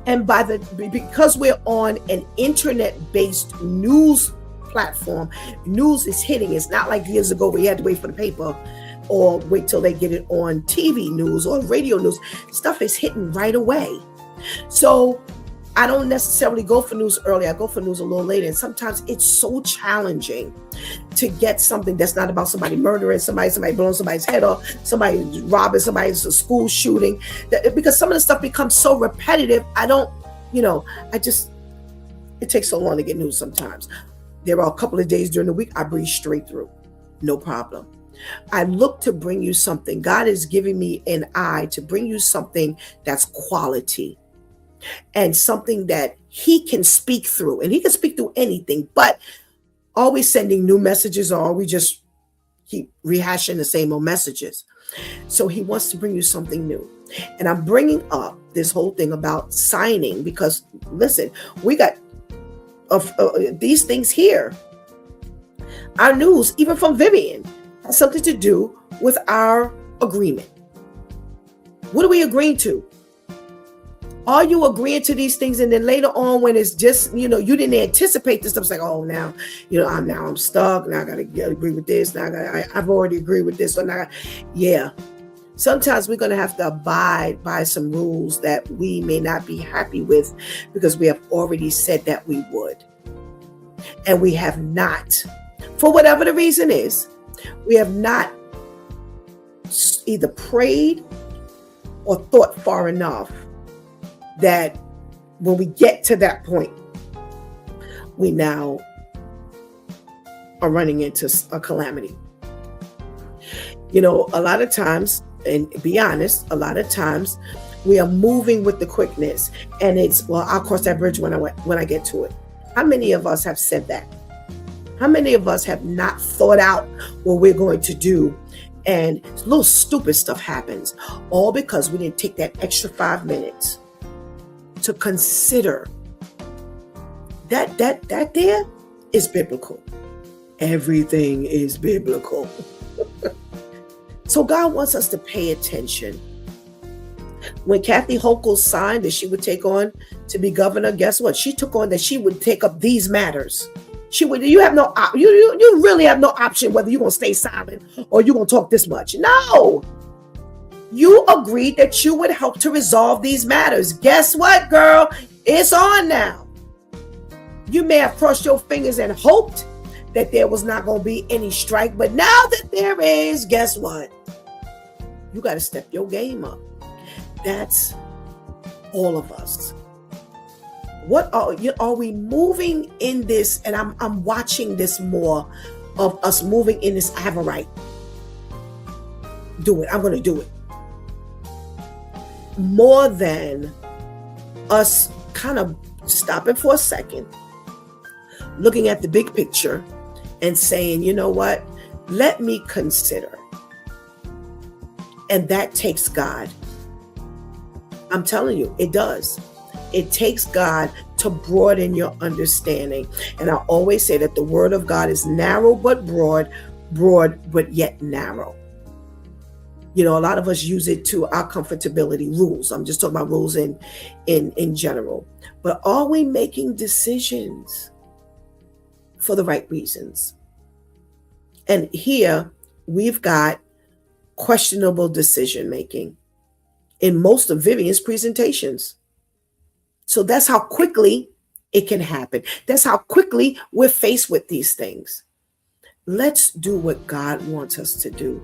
And because we're on an internet-based news platform, news is hitting. It's not like years ago where you had to wait for the paper or wait till they get it on TV news or radio news. Stuff is hitting right away. So I don't necessarily go for news early. I go for news a little later. And sometimes it's so challenging to get something that's not about somebody murdering somebody blowing somebody's head off, somebody robbing somebody's a school shooting. Because some of the stuff becomes so repetitive. It takes so long to get news sometimes. There are a couple of days during the week I breeze straight through. No problem. I look to bring you something. God is giving me an eye to bring you something that's quality. And something that he can speak through. And he can speak through anything, but are we sending new messages, or are we just keep rehashing the same old messages? So he wants to bring you something new. And I'm bringing up this whole thing about signing because, listen, we got these things here. Our news, even from Vivian, has something to do with our agreement. What are we agreeing to? Are you agreeing to these things? And then later on, when it's just, you didn't anticipate this stuff, it's like, oh, now, I'm stuck. Now I got to agree with this. Now I've already agreed with this. So now, yeah. Sometimes we're going to have to abide by some rules that we may not be happy with because we have already said that we would. And we have not, for whatever the reason is, we have not either prayed or thought far enough that when we get to that point, we now are running into a calamity. A lot of times, and be honest, a lot of times we are moving with the quickness, and it's, well, I'll cross that bridge when I get to it. How many of us have said that? How many of us have not thought out what we're going to do, and little stupid stuff happens, all because we didn't take that extra 5 minutes to consider that there is biblical. Everything is biblical. So God wants us to pay attention. When Kathy Hochul signed that she would take on to be governor, guess what? She took on that she would take up these matters. You have no, you really have no option whether you're going to stay silent or you're going to talk this much. No. You agreed that you would help to resolve these matters. Guess what, girl? It's on now. You may have crossed your fingers and hoped that there was not going to be any strike, but now that there is, guess what? You got to step your game up. That's all of us. What are we moving in this? And I'm watching this more of us moving in this. I have a right. Do it. I'm going to do it. More than us kind of stopping for a second, looking at the big picture and saying, you know what? Let me consider. And that takes God. I'm telling you, it does. It takes God to broaden your understanding. And I always say that the word of God is narrow but broad, broad but yet narrow. A lot of us use it to our comfortability. Rules. I'm just talking about rules in general. But are we making decisions for the right reasons? And here we've got questionable decision making in most of Vivian's presentations. So that's how quickly it can happen. That's how quickly we're faced with these things. Let's do what God wants us to do.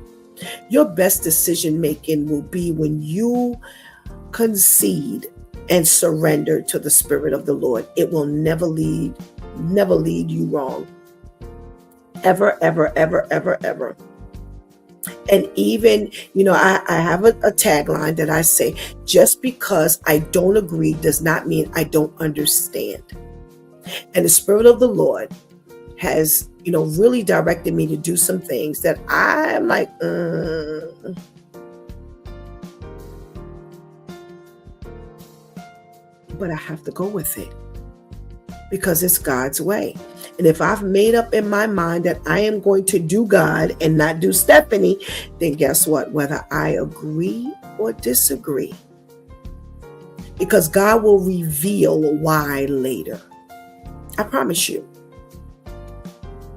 Your best decision making will be when you concede and surrender to the Spirit of the Lord. It will never lead you wrong. Ever, ever, ever, ever, ever. And even, I have a tagline that I say, just because I don't agree does not mean I don't understand. And the Spirit of the Lord has, really directed me to do some things that I'm like, but I have to go with it because it's God's way. And if I've made up in my mind that I am going to do God and not do Stephanie, then guess what? Whether I agree or disagree, because God will reveal why later. I promise you.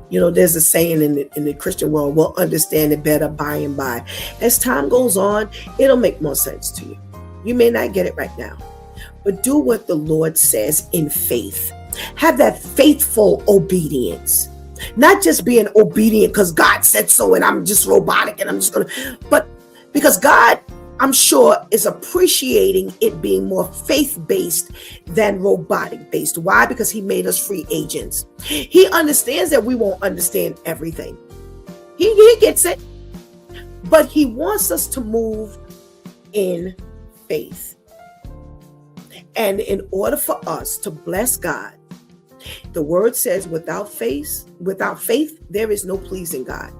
There's a saying in the Christian world, we'll understand it better by and by. As time goes on, it'll make more sense to you. You may not get it right now, but do what the Lord says in faith. Have that faithful obedience, not just being obedient because God said so and I'm just robotic and I'm just going to, but because God, I'm sure, is appreciating it being more faith-based than robotic-based. Why? Because he made us free agents. He understands that we won't understand everything. He gets it. But he wants us to move in faith. And in order for us to bless God, the word says without faith, there is no pleasing God.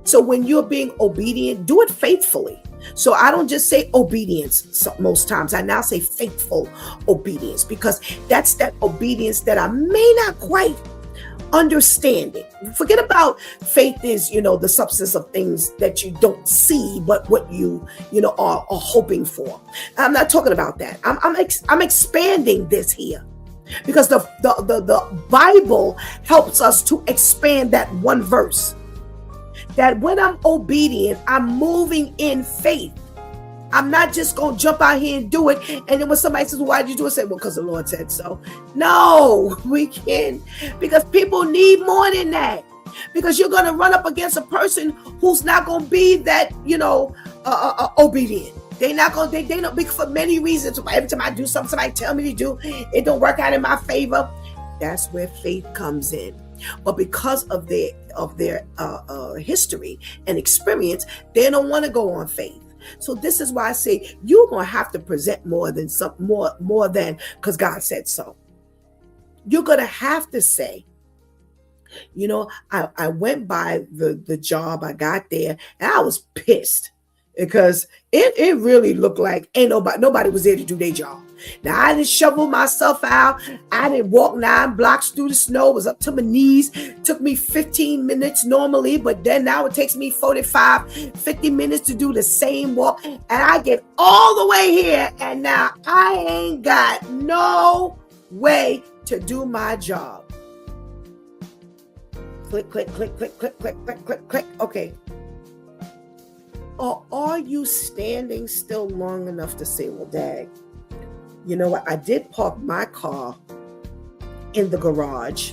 So when you're being obedient, do it faithfully. So I don't just say obedience most times. I now say faithful obedience, because that's that obedience that I may not quite understand it. Forget about faith is, the substance of things that you don't see, but what you are hoping for. I'm not talking about that. I'm expanding this here, because the Bible helps us to expand that one verse. That when I'm obedient, I'm moving in faith. I'm not just going to jump out here and do it. And then when somebody says, well, why did you do it? Say, well, because the Lord said so. No, we can't. Because people need more than that. Because you're going to run up against a person who's not going to be that, obedient. They're not going to, they don't, because for many reasons. Every time I do something somebody tell me to do, it don't work out in my favor. That's where faith comes in. But because of their history and experience, they don't want to go on faith. So this is why I say you're going to have to present more than because God said so. You're going to have to say, I went by the job, I got there, and I was pissed because it really looked like ain't nobody was there to do their job. Now, I didn't shovel myself out. I didn't walk 9 blocks through the snow. It was up to my knees. It took me 15 minutes normally, but then now it takes me 50 minutes to do the same walk. And I get all the way here, and now I ain't got no way to do my job. Click, click, click, click, click, click, click, click, click. Okay. Or are you standing still long enough to say, well, Dad, you know what? I did park my car in the garage,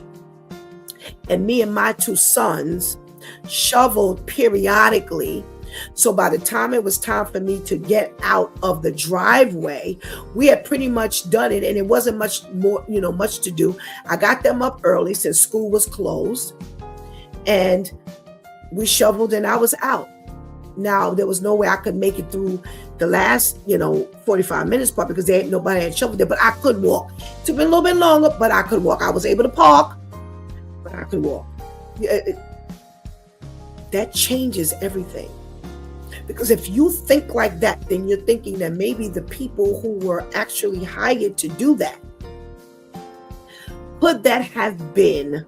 and me and my 2 sons shoveled periodically. So by the time it was time for me to get out of the driveway, we had pretty much done it, and it wasn't much more, much to do. I got them up early since school was closed, and we shoveled, and I was out. Now, there was no way I could make it through the last, 45 minutes part, because nobody had shoveled there, but I could walk. It took me a little bit longer, but I could walk. I was able to park, but I could walk. That changes everything. Because if you think like that, then you're thinking that maybe the people who were actually hired to do that, could that have been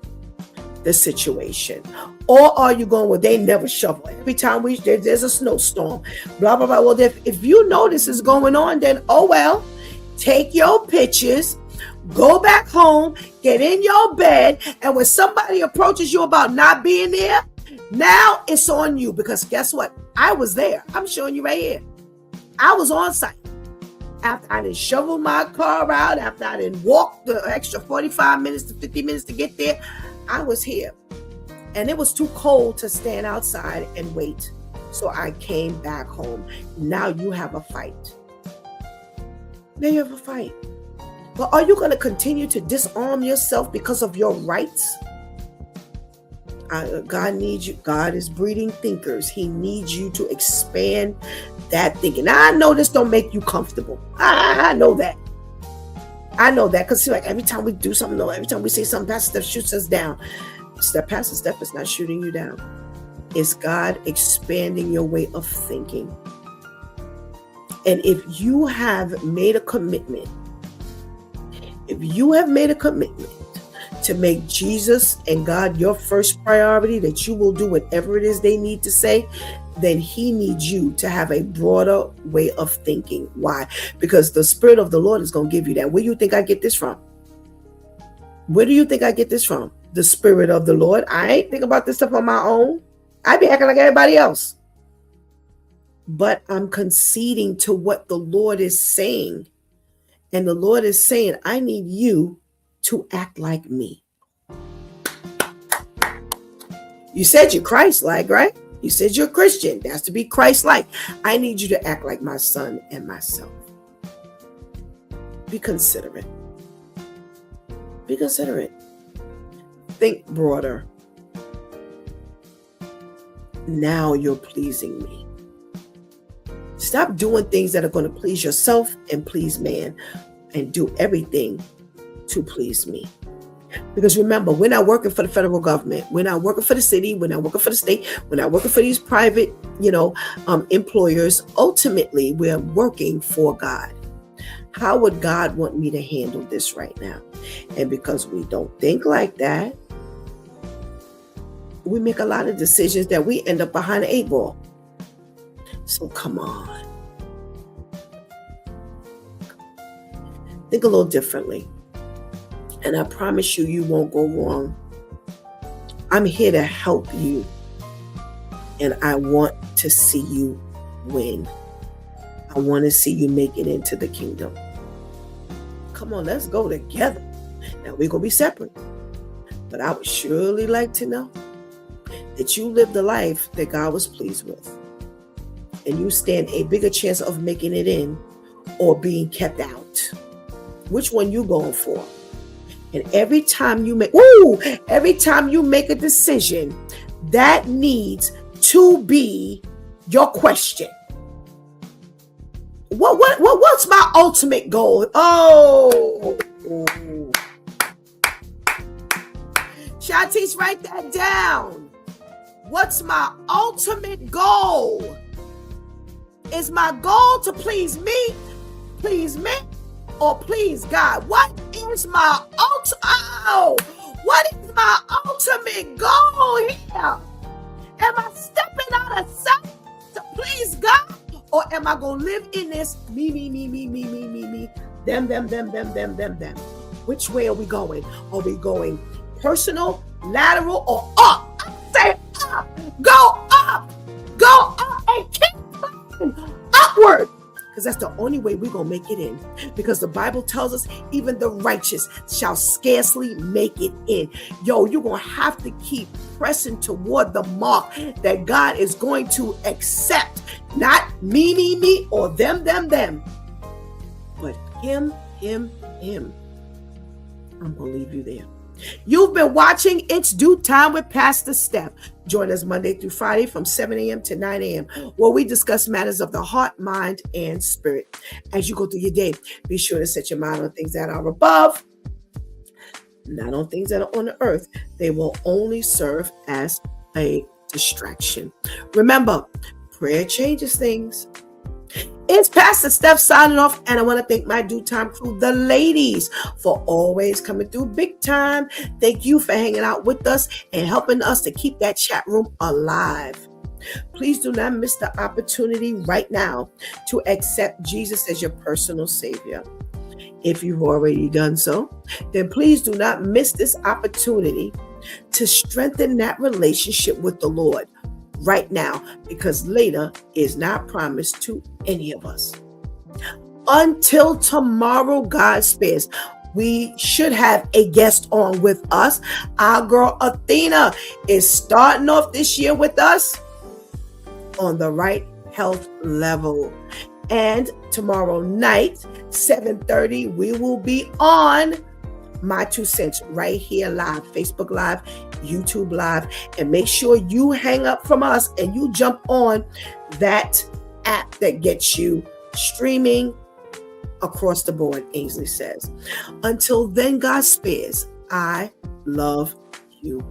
the situation? Or are you going, well, they never shovel. Every time there's a snowstorm, blah, blah, blah. Well, if you know this is going on, then, oh, well, take your pictures, go back home, get in your bed, and when somebody approaches you about not being there, now it's on you. Because guess what? I was there. I'm showing you right here. I was on site. After I didn't shovel my car out, after I didn't walk the extra 45 minutes to 50 minutes to get there, I was here. And it was too cold to stand outside and wait. So I came back home. Now you have a fight. Now you have a fight. But are you going to continue to disarm yourself because of your rights? God needs you. God is breeding thinkers. He needs you to expand that thinking. Now, I know this don't make you comfortable. I know that. I know that, because like every time we do something, every time we say something, Pastor Steph shoots us down. Pastor Steph is not shooting you down. It's God expanding your way of thinking. And if you have made a commitment, to make Jesus and God your first priority, that you will do whatever it is they need to say, then He needs you to have a broader way of thinking. Why? Because the Spirit of the Lord is going to give you that. Where do you think I get this from? Where do you think I get this from? The Spirit of the Lord. I ain't think about this stuff on my own. I be acting like everybody else. But I'm conceding to what the Lord is saying. And the Lord is saying, I need you to act like me. You said you're Christ-like, right? You said you're a Christian. That's to be Christ-like. I need you to act like my son and myself. Be considerate. Be considerate. Think broader. Now you're pleasing me. Stop doing things that are going to please yourself and please man, and do everything to please me. Because remember, we're not working for the federal government. We're not working for the city. We're not working for the state. We're not working for these private, employers. Ultimately, we're working for God. How would God want me to handle this right now? And because we don't think like that, we make a lot of decisions that we end up behind the 8 ball. So come on. Think a little differently. And I promise you, you won't go wrong. I'm here to help you. And I want to see you win. I want to see you make it into the kingdom. Come on, let's go together. Now, we're going to be separate. But I would surely like to know that you lived the life that God was pleased with. And you stand a bigger chance of making it in or being kept out. Which one you going for? And every time you make a decision, that needs to be your question. What's my ultimate goal? Oh, Shantice, write that down. What's my ultimate goal? Is my goal to please me, or please God? What is my ultimate goal here? Am I stepping out of sight to please God? Or am I going to live in this me, them? Which way are we going? Are we going personal, lateral, or up? I say up. Go up and keep going upward. Because that's the only way we're going to make it in. Because the Bible tells us even the righteous shall scarcely make it in. You're going to have to keep pressing toward the mark that God is going to accept. Not me, or them. But him. I'm going to leave you there. You've been watching It's Due Time with Pastor Steph. Join us Monday through Friday from 7 a.m. to 9 a.m. where we discuss matters of the heart, mind, and spirit. As you go through your day, be sure to set your mind on things that are above, not on things that are on the earth. They will only serve as a distraction. Remember, prayer changes things. It's Pastor Steph signing off, and I want to thank my Due Time crew, the ladies, for always coming through big time. Thank you for hanging out with us and helping us to keep that chat room alive. Please do not miss the opportunity right now to accept Jesus as your personal Savior. If you've already done so, then please do not miss this opportunity to strengthen that relationship with the Lord right now, because later is not promised to any of us. Until tomorrow, God spares, we should have a guest on with us. Our girl Athena is starting off this year with us on the right health level. And tomorrow night, 7:30, we will be on My 2 Cents right here live, Facebook Live, YouTube Live. And make sure you hang up from us and you jump on that app that gets you streaming across the board, Ainsley says. Until then, God spares. I love you.